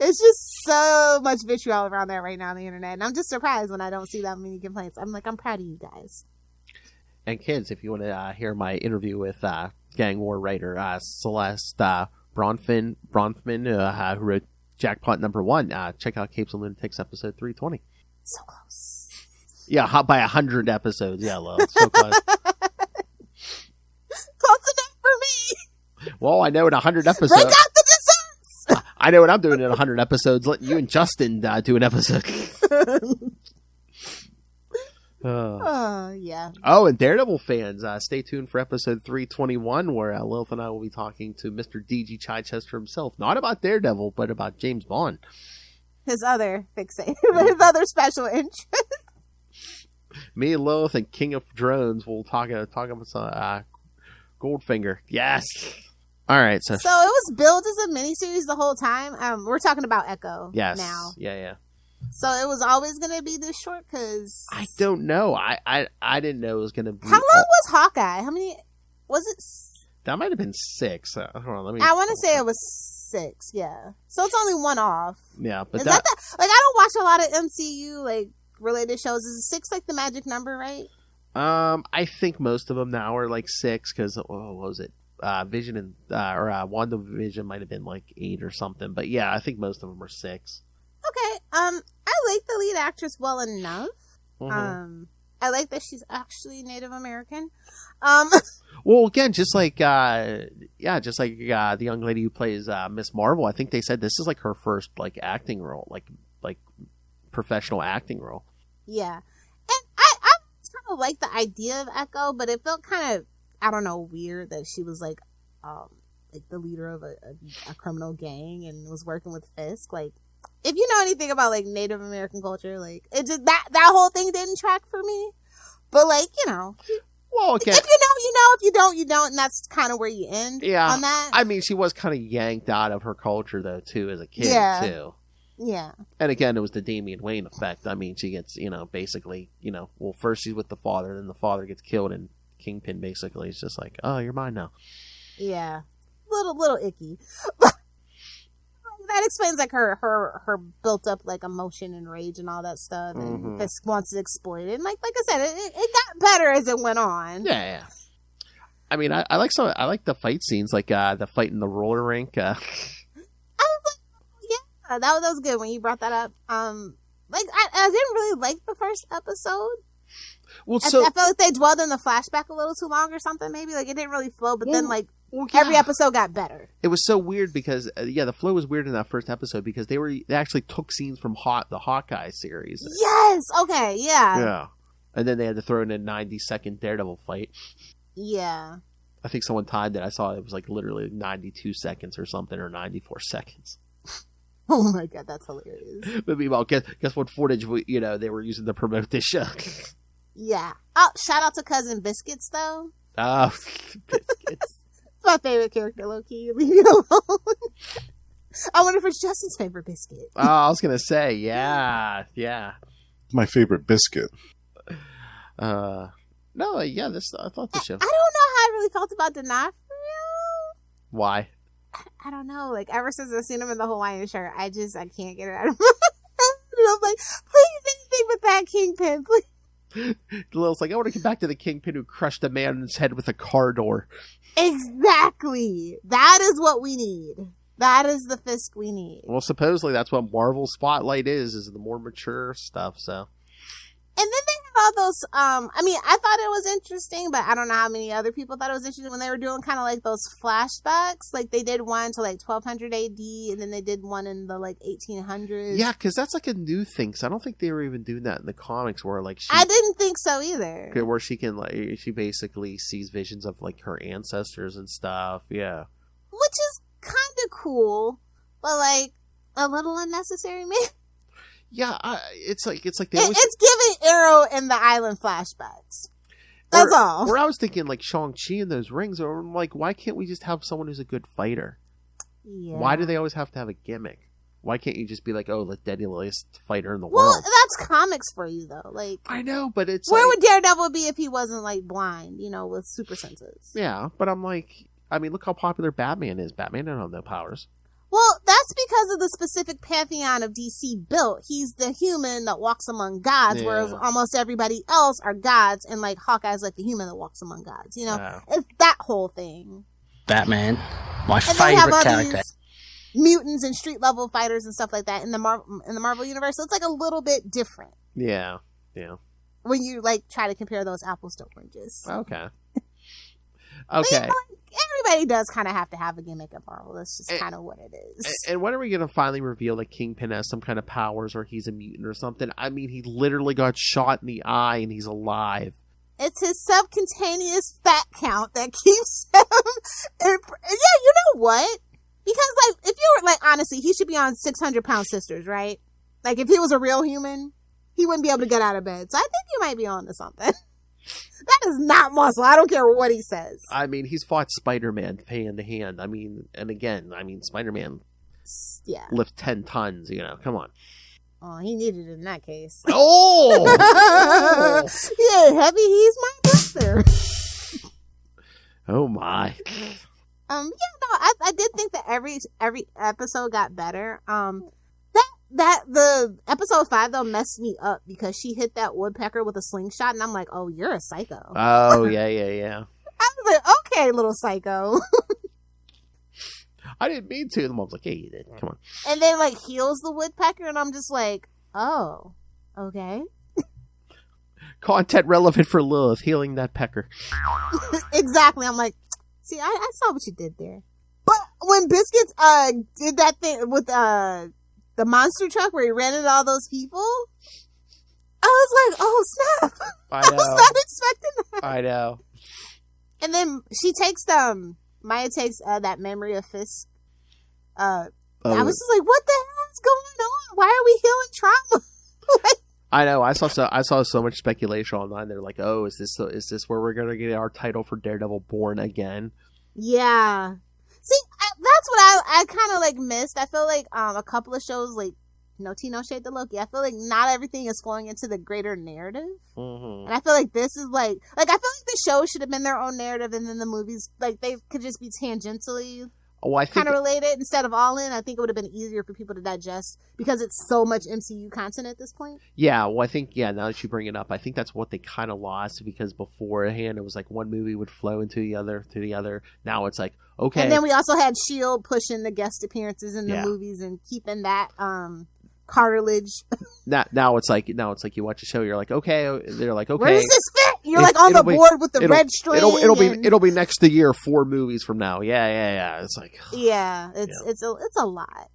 It's just so much vitriol around there right now on the internet, and I'm just surprised when I don't see that many complaints. I'm like, I'm proud of you guys. And kids, if you want to hear my interview with Gang War writer Celeste Bronfman, who wrote Jackpot #1, check out Capes and Lunatics episode 320. So close. Yeah, by 100 episodes. Yeah, love. So close. Close enough for me. Well, I know in 100 episodes. Break out the desserts. I know what I'm doing in 100 episodes. Letting you and Justin do an episode. Yeah. Oh, and Daredevil fans, stay tuned for episode 321, where Lilith and I will be talking to Mr. D.G. Chichester himself. Not about Daredevil, but about James Bond. His other fixate. His other special interest. Me and Lilith and King of Drones will talk about Goldfinger. Yes. All right. So it was billed as a miniseries the whole time. We're talking about Echo. Yes. Now. Yeah. So it was always going to be this short because I don't know. I didn't know it was going to be. How long was Hawkeye? How many was it? That might have been 6. Hold on. I want to say it was 6, yeah. So it's only one off. Yeah, but Is that like, I don't watch a lot of MCU like related shows. Is 6 like the magic number, right? I think most of them now are like 6 because what was it? Vision and or WandaVision might have been like 8 or something. But yeah, I think most of them are 6. Okay. I like the lead actress well enough. Mm-hmm. I like that she's actually Native American. Well, again, just like the young lady who plays Miss Marvel, I think they said this is like her first like acting role, like professional acting role. Yeah, and I kind of like the idea of Echo, but it felt kind of, I don't know, weird that she was like the leader of a criminal gang and was working with Fisk. Like, if you know anything about like Native American culture, like it just that whole thing didn't track for me. But like, you know. Well, okay. If you know, you know. If you don't, you don't. And that's kind of where you end on that. I mean, she was kind of yanked out of her culture, though, too, as a kid, too. Yeah. And again, it was the Damian Wayne effect. I mean, she gets, basically, well, first she's with the father, then the father gets killed, and Kingpin basically is just like, oh, you're mine now. Yeah. Little icky. That explains like her built up like emotion and rage and all that stuff, and Fisk wants to exploit it. And like I said, it got better as it went on. Yeah. I mean, I like the fight scenes, like the fight in the roller rink. I was like, yeah, that was good when you brought that up. Like I didn't really like the first episode. Well, I felt like they dwelled in the flashback a little too long or something. Maybe like it didn't really flow, but then like. Every episode got better. It was so weird because the flow was weird in that first episode because they actually took scenes from the Hawkeye series. Yes. Okay. Yeah. Yeah. And then they had to throw in a 90-second Daredevil fight. Yeah. I think someone timed it. I saw it was like literally 92 seconds or something, or 94 seconds. Oh my god, that's hilarious. But meanwhile, guess what footage they were using to promote this show. Yeah. Oh, shout out to Cousin Biscuits though. Oh, Biscuits. My favorite character, low-key. Leave me alone. I wonder if it's Justin's favorite biscuit. Oh, I was gonna say, yeah. My favorite biscuit. No, yeah. I thought the show. I don't know how I really felt about D'Onofrio. Why? I don't know. Like ever since I've seen him in the Hawaiian shirt, I can't get it out of my head. And I'm like, please, anything but that Kingpin, please. Lil's like, I want to get back to the Kingpin who crushed a man's head with a car door. Exactly. That is what we need. That is the Fisk we need. Well, supposedly that's what Marvel's spotlight is the more mature stuff, so. And then they have all those, I mean, I thought it was interesting, but I don't know how many other people thought it was interesting when they were doing kind of like those flashbacks. Like they did one to like 1200 AD, and then they did one in the like 1800s. Yeah, because that's like a new thing, because I don't think they were even doing that in the comics where like I didn't think so either. Where she can she basically sees visions of like her ancestors and stuff, yeah. Which is kind of it's a little unnecessary, maybe. Yeah, it's like they it's giving Arrow and the Island flashbacks. That's all. Where I was thinking like Shang-Chi and those rings, or I'm like, why can't we just have someone who's a good fighter? Yeah. Why do they always have to have a gimmick? Why can't you just be like, oh, the deadliest fighter in the world? Well, that's comics for you though. Like I know, but it's where would Daredevil be if he wasn't like blind, with super senses? Yeah, but I'm like, I mean, look how popular Batman is. Batman don't have no powers. Well, that's because of the specific pantheon of DC built. He's the human that walks among gods, whereas almost everybody else are gods, and like Hawkeye's like the human that walks among gods. It's that whole thing. Batman, my favorite character. Mutants and street level fighters and stuff like that in the Marvel universe. So it's like a little bit different. Yeah. When you like try to compare those apples to oranges. Okay. Everybody does kind of have to have a gimmick at Marvel. That's just kind of what it is. And when are we going to finally reveal that Kingpin has some kind of powers or he's a mutant or something? I mean, he literally got shot in the eye and he's alive. It's his subcutaneous fat count that keeps him. Yeah, you know what? Because, like, if you were, like, honestly, he should be on 600-pound sisters, right? Like, if he was a real human, he wouldn't be able to get out of bed. So I think you might be on to something. That is not muscle. I don't care what he says. I mean, he's fought Spider-Man hand to hand. I mean, and again, Spider-Man lift 10 tons, come on. Oh, he needed it in that case. Oh! Yeah, heavy, he's my brother. Oh, my. I did think that every episode got better. That the episode 5 though messed me up because she hit that woodpecker with a slingshot, and I'm like, oh, you're a psycho. Oh yeah. I was like, okay, little psycho. I didn't mean to. The mom's like, yeah, you did. Come on. And then like heals the woodpecker, and I'm just like, oh, okay. Content relevant for Lilith, healing that pecker. Exactly. I'm like, see, I saw what you did there. But when Biscuits did that thing with the monster truck where he ran into all those people, I was like, oh snap. I was not expecting that. I know. And then she takes Maya takes that memory of Fisk. I was just like, what the hell is going on? Why are we healing trauma? I know. I saw so much speculation online. They're like, "Oh, is this where we're gonna get our title for Daredevil Born again?" Yeah. See, that's what I kind of like missed. I feel like a couple of shows like No Tea No Shade to Loki. I feel like not everything is flowing into the greater narrative, and I feel like this is like I feel like the show should have been their own narrative, and then the movies like they could just be tangentially. Kind of related instead of all in. I think it would have been easier for people to digest because it's so much MCU content at this point. Yeah, well, I think now that you bring it up, I think that's what they kind of lost because beforehand it was like one movie would flow into the other. Now it's like okay, and then we also had S.H.I.E.L.D. pushing the guest appearances in the movies and keeping that cartilage. Now it's like you watch a show, you're like okay, they're like okay, where does this fit? You're like on the board with the red string. It'll be next the year 4 movies from now. Yeah. It's like it's a lot.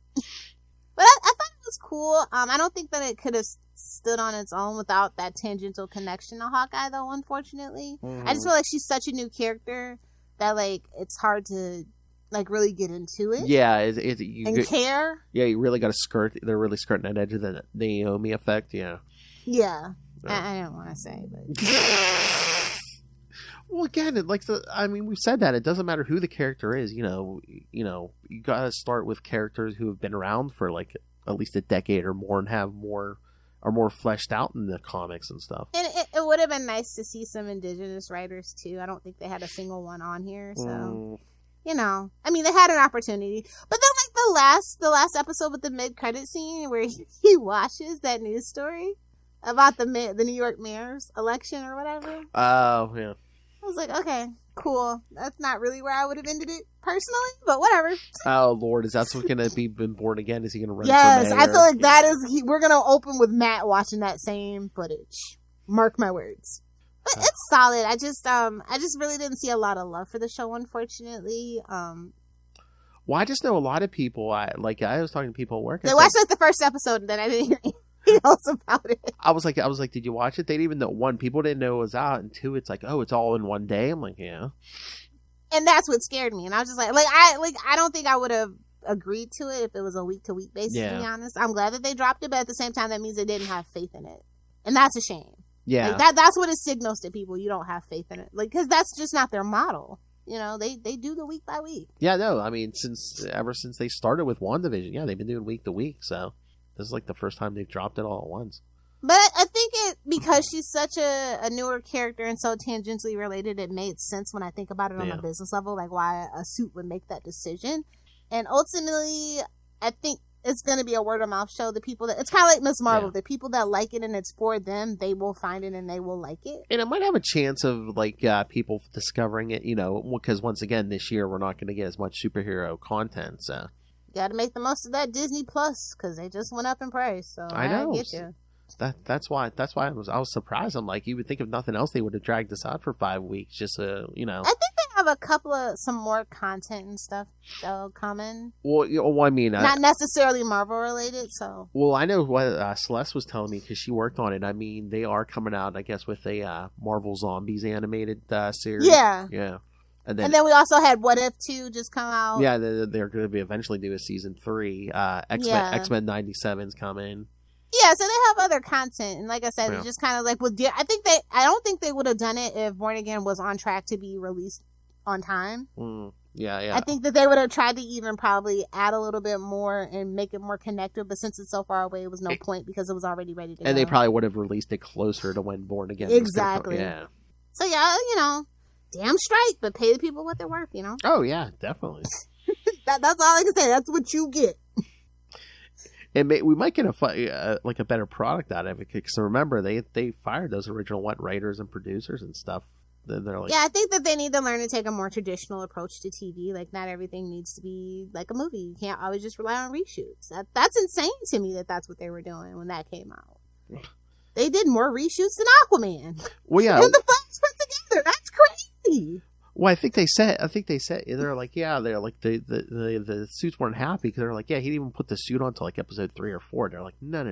But I thought it was cool. I don't think that it could have stood on its own without that tangential connection to Hawkeye, though. Unfortunately, I just feel like she's such a new character that like it's hard to like really get into it. Yeah, and care. Yeah, you really got to skirt. They're really skirting that edge of the Naomi effect. Yeah. Yeah. I don't want to say, but well, again, we've said that it doesn't matter who the character is. You gotta start with characters who have been around for like at least a decade or more and are more fleshed out in the comics and stuff. And it would have been nice to see some indigenous writers too. I don't think they had a single one on here, so they had an opportunity. But then, like the last episode with the mid-credit scene where he watches that news story about the New York mayor's election or whatever. Oh, yeah. I was like, okay, cool. That's not really where I would have ended it personally, but whatever. Oh, Lord. Is that what's going to be Born Again? Is he going to run for mayor? I feel like that is... we're going to open with Matt watching that same footage. Mark my words. But it's solid. I just really didn't see a lot of love for the show, unfortunately. Well, I just know a lot of people. I was talking to people at work. They watched the first episode, and then I didn't hear anything else about it. I was like, did you watch it? They didn't even know. 1, people didn't know it was out, and 2, it's like, oh, it's all in one day. I'm like, yeah. And that's what scared me. And I was just I don't think I would have agreed to it if it was a week to week basis. To be honest, I'm glad that they dropped it, but at the same time, that means they didn't have faith in it, and that's a shame. Yeah, that's what it signals to people. You don't have faith in it, because that's just not their model. They do the week by week. Yeah, no, I mean, ever since they started with WandaVision, they've been doing week to week. So this is like the first time they've dropped it all at once. But I think because she's such a newer character and so tangentially related, it made sense when I think about it on a business level, like why a suit would make that decision. And ultimately, I think it's going to be a word of mouth show. The people it's kind of like Ms. Marvel. The people that like it and it's for them, they will find it and they will like it. And it might have a chance of people discovering it, because once again, this year we're not going to get as much superhero content. So got to make the most of that Disney Plus because they just went up in price. So I know. get you. That's why I was surprised. I'm like, you would think if nothing else they would have dragged this out for 5 weeks just to I think they have a couple of some more content and stuff that'll come in. Well, I mean, not necessarily Marvel related. So I know what Celeste was telling me because she worked on it. I mean, they are coming out, I guess, with a Marvel Zombies animated series. Yeah. And then we also had What If 2 just come out. Yeah, they're going to be eventually do a season 3. X-Men 97's coming. Yeah, so they have other content, and like I said, it's just kind of like I don't think they would have done it if Born Again was on track to be released on time. Yeah. I think that they would have tried to even probably add a little bit more and make it more connected, but since it's so far away, it was no point because it was already ready to go. And they probably would have released it closer to when Born Again. Exactly. Yeah. So yeah, damn straight, but pay the people what they're worth, you know? Oh, yeah, definitely. That's all I can say. That's what you get. And we might get a better product out of it, because remember, they fired those original writers and producers and stuff. Then they're like, yeah, I think that they need to learn to take a more traditional approach to TV. Like, not everything needs to be like a movie. You can't always just rely on reshoots. That's insane to me that that's what they were doing when that came out. They did more reshoots than Aquaman. Well, yeah. And the films put together. That's crazy. Well, I think they said they're like, yeah, they're like the suits weren't happy because they're like, yeah, he didn't even put the suit on until like episode 3 or 4. They're like, no.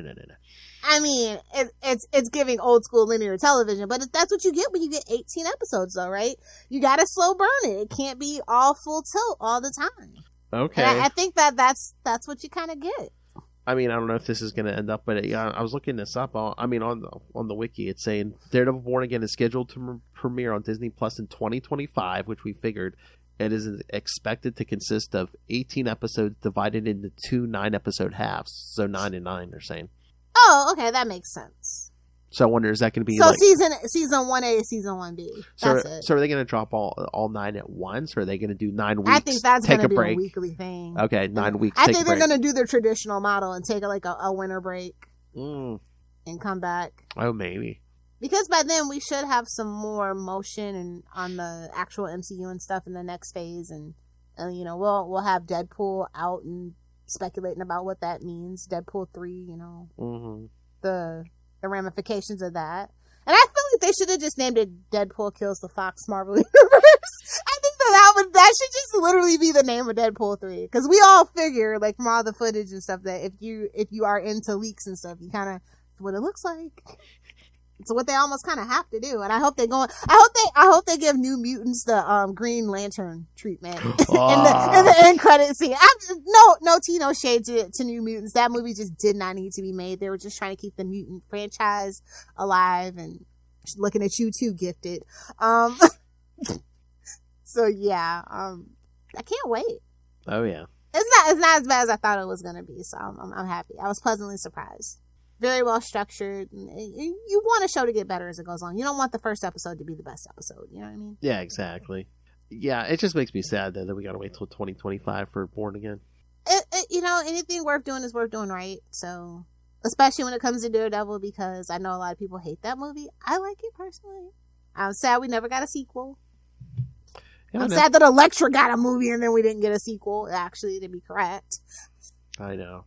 I mean, it's giving old school linear television, but that's what you get when you get 18 episodes, though, right? You got to slow burn it. It can't be all full tilt all the time. Okay. And I think that's what you kind of get. I mean, I don't know if this is going to end up, but I was looking this up. On the wiki, it's saying Daredevil Born Again is scheduled to premiere on Disney Plus in 2025, which we figured. It is expected to consist of 18 episodes divided into 2 9-episode halves, so 9 and 9. They're saying. Oh, okay, that makes sense. So I wonder, is that going to be season 1A, season 1B? That's it. So are they going to drop all 9 at once, or are they going to do 9 weeks? I think that's going to be break? A weekly thing. Okay, 9 weeks. I think they're going to do their traditional model and take a winter break and come back. Oh, maybe. Because by then we should have some more motion and on the actual MCU and stuff in the next phase, and you know, we'll have Deadpool out and speculating about what that means. Deadpool 3, you know, the ramifications of that. And I feel like they should have just named it Deadpool Kills the Fox Marvel Universe. I think that should just literally be the name of Deadpool 3. Because we all figure, like, from all the footage and stuff, that if you are into leaks and stuff, you kind of, what it looks like. It's what they almost kind of have to do. And I hope I hope they give New Mutants the Green Lantern treatment in the end credit scene. No tea, no shade to New Mutants. That movie just did not need to be made. They were just trying to keep the mutant franchise alive, and looking at you too, Gifted. So yeah, I can't wait. Oh yeah, it's not as bad as I thought it was gonna be. So I'm happy. I was pleasantly surprised. Very well structured. You want a show to get better as it goes on. You don't want the first episode to be the best episode. You know what I mean? Yeah, exactly. Yeah, it just makes me sad that we got to wait till 2025 for Born Again. You know, anything worth doing is worth doing right. So, especially when it comes to Daredevil, because I know a lot of people hate that movie. I like it personally. I'm sad we never got a sequel. Yeah, I'm sad that Elektra got a movie and then we didn't get a sequel, actually, to be correct. I know.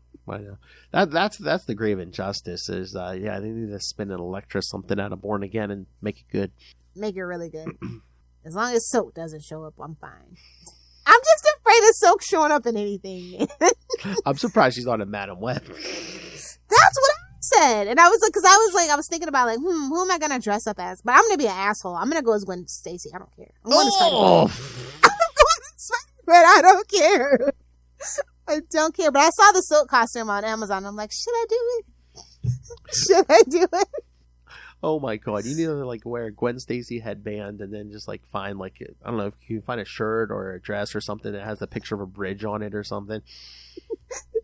That's the grave injustice is, they need to spin an Elektra something out of Born Again and make it good. Make it really good. As long as Silk doesn't show up, I'm fine. I'm just afraid of Silk showing up in anything. I'm surprised she's not in Madam Web. That's what I said. And I was thinking about, like, who am I going to dress up as? But I'm going to be an asshole. I'm going to go as Gwen Stacy. I don't care. I'm going to Spider-Man. I'm going to Spider-Man. I don't care. I don't care, but I saw the Silk costume on Amazon. I'm like, should I do it? Oh my god, you need to like wear a Gwen Stacy headband and then just like find like, I don't know, if you can find a shirt or a dress or something that has a picture of a bridge on it or something.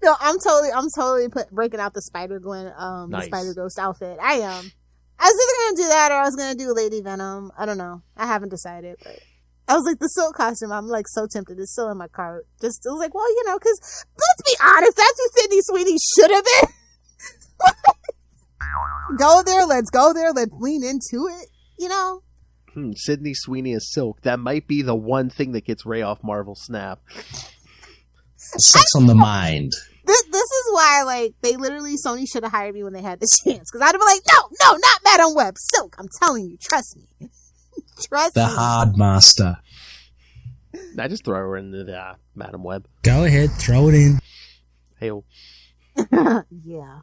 No, I'm totally breaking out the Spider-Gwen, nice. The Spider-Ghost outfit. I am. I was either going to do that or I was going to do Lady Venom. I don't know. I haven't decided, but I was like, the Silk costume, I'm like so tempted. It's still in my cart. It was like, well, you know, because let's be honest, that's who Sydney Sweeney should have been. Go there, let's lean into it, you know? Sydney Sweeney as Silk. That might be the one thing that gets Ray off Marvel Snap. Sex on the mind. This is why, like, they literally, Sony should have hired me when they had the chance. Because I'd have been like, no, not Madam Web. Silk, I'm telling you, trust me. The hard master. I just throw her into the Madam Web. Go ahead, throw it in. Hey. Yeah.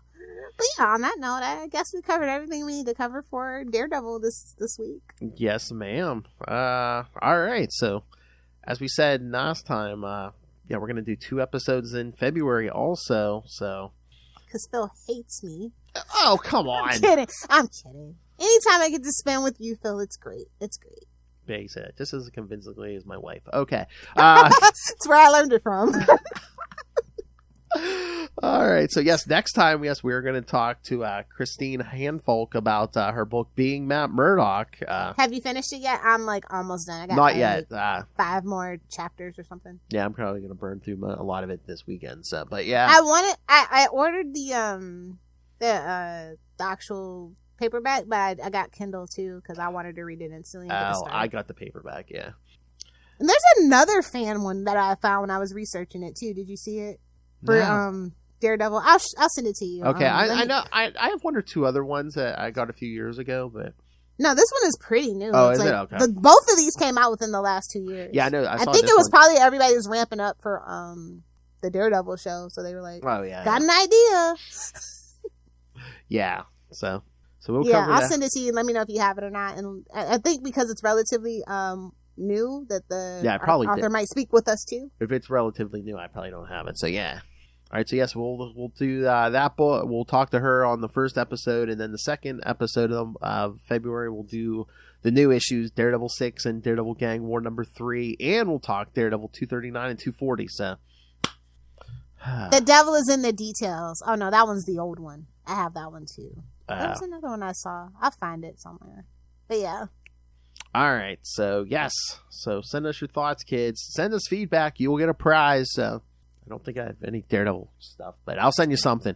But yeah, on that note, I guess we covered everything we need to cover for Daredevil this week. Yes, ma'am. All right. So, as we said last time, we're going to do 2 episodes in February also. So, because Phil hates me. Oh, come on. I'm kidding. Anytime I get to spend with you, Phil, it's great. It's great. Yeah, he said, just as convincingly as my wife. Okay. That's where I learned it from. All right. So, yes, next time, we're going to talk to Christine Hanfolk about her book, Being Matt Murdock. Have you finished it yet? I'm like almost done. I got not yet. 5 more chapters or something. Yeah, I'm probably going to burn through a lot of it this weekend. So, but yeah. I ordered the actual paperback, but I got Kindle too because I wanted to read it instantly. I got the paperback, yeah. And there's another fan one that I found when I was researching it too. Did you see it? For Daredevil. I'll send it to you. Okay, I know. I have 1 or 2 other ones that I got a few years ago, but no, this one is pretty new. Oh, it's is like, it? Okay. Both of these came out within the last 2 years. Yeah, I know. I think it was probably everybody was ramping up for the Daredevil show, so they were like, "Oh yeah, got an idea." Yeah, so we'll cover that. I'll send it to you and let me know if you have it or not. And I think because it's relatively new, that the author might speak with us too. If it's relatively new, I probably don't have it. So yeah. All right, so yes, we'll do that book. We'll talk to her on the first episode, and then the second episode of February, we'll do the new issues, Daredevil 6 and Daredevil Gang War number 3, and we'll talk Daredevil 239 and 240. So the devil is in the details. Oh no, that one's the old one. I have that one too. There was another one I saw. I'll find it somewhere. But yeah. All right, so yes, so send us your thoughts, kids. Send us feedback. You will get a prize. So I don't think I have any Daredevil stuff, but I'll send you something.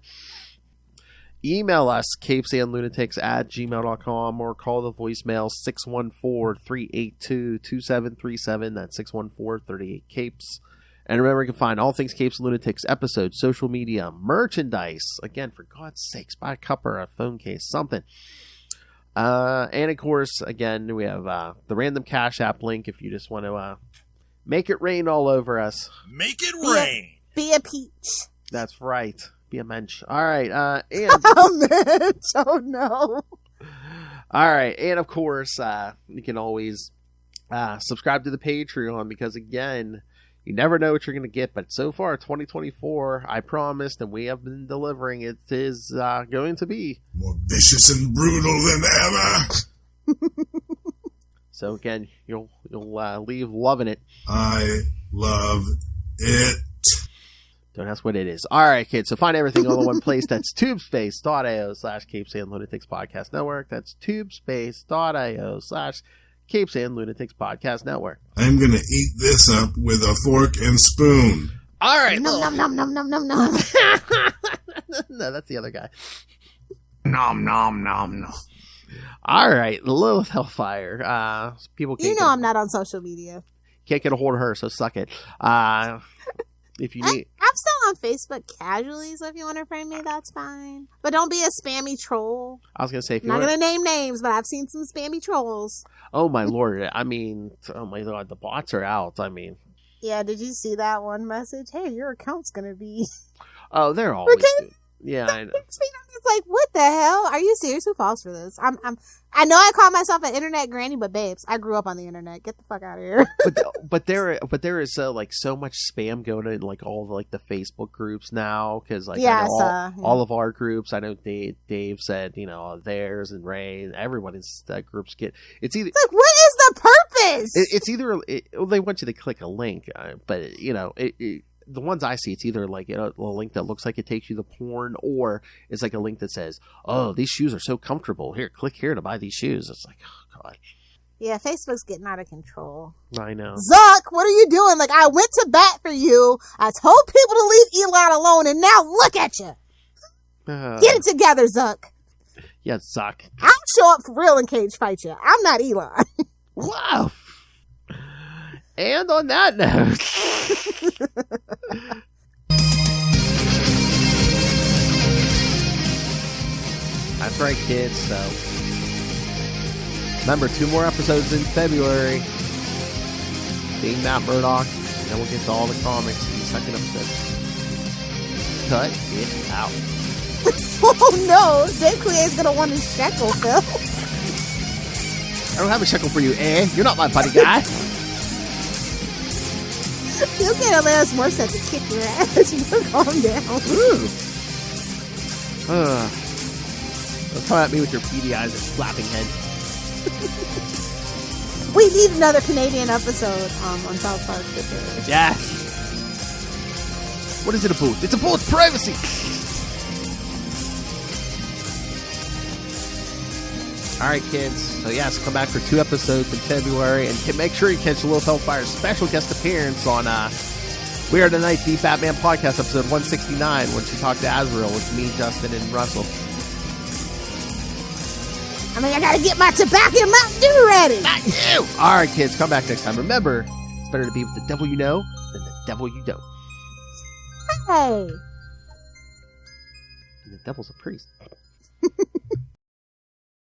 Email us, CapesandLunatics@gmail.com, or call the voicemail 614-382-2737. That's 614-38-CAPES. And remember, you can find all things Capes and Lunatics, episodes, social media, merchandise. Again, for God's sakes, buy a cup or a phone case, something. And of course, again, we have the random Cash App link if you just want to make it rain all over us. Make it rain. Be a peach. That's right. Be a mensch. All right. And mensch. Oh no. All right. And of course, you can always subscribe to the Patreon because, again, you never know what you're going to get. But so far, 2024, I promised, and we have been delivering. It is going to be more vicious and brutal than ever. So again, you'll leave loving it. I love it. Don't ask what it is. All right, kids. So find everything all in one place. That's tubespace.io/Capes and Lunatics Network. That's tubespace.io/Capes and Lunatics Podcast Network. I'm going to eat this up with a fork and spoon. All right. Nom, nom, nom, nom, nom, nom, nom. No, that's the other guy. Nom, nom, nom, nom. All right. Lilith Hellfire. People can't I'm not on social media. Can't get a hold of her, so suck it. If you need, I'm still on Facebook casually, so if you want to friend me, that's fine. But don't be a spammy troll. I was gonna say, if I'm not gonna name names, but I've seen some spammy trolls. Oh my lord! I mean, oh my god, the bots are out. I mean, yeah. Did you see that one message? Hey, your account's gonna be. Oh, they're always. Yeah, I know. It's like, what the hell? Are you serious? Who falls for this? I know I call myself an internet granny, but babes, I grew up on the internet. Get the fuck out of here. but there is so much spam going in like all of like the Facebook groups now because like all of our groups. I know Dave said theirs and Ray and everybody's groups get it's either like what is the purpose? It's either they want you to click a link, but the ones I see, it's either like a link that looks like it takes you to porn, or it's like a link that says, "Oh, these shoes are so comfortable. Here, click here to buy these shoes." It's like, oh god. Yeah, Facebook's getting out of control. I know. Zuck, what are you doing? Like, I went to bat for you. I told people to leave Elon alone, and now look at you. Get it together, Zuck. Yeah, Zuck. I'll show up for real and cage fight you. I'm not Elon. Wow. And on that note, that's right, kids. So remember, 2 more episodes in February. Being Matt Murdock, and then we'll get to all the comics in the second episode. Cut it out. Oh no, Dayclear's gonna want his shekel, Phil. I don't have a shekel for you, You're not my buddy guy. You'll get Alanis Morissette to kick your ass. You calm down. Don't come at me with your beady eyes and slapping head. We need another Canadian episode on South Park for sure. Yes. What is it a booth? It's a booth privacy! Alright, kids. So, yes, come back for 2 episodes in February. And make sure you catch Lilith Hellfire's special guest appearance on We Are Tonight, the Batman Podcast, episode 169, when she talked to Azrael with me, Justin, and Russell. I gotta get my tobacco and Mountain Dew ready. Not you! Alright, kids, come back next time. Remember, it's better to be with the devil you know than the devil you don't. Hey! And the devil's a priest.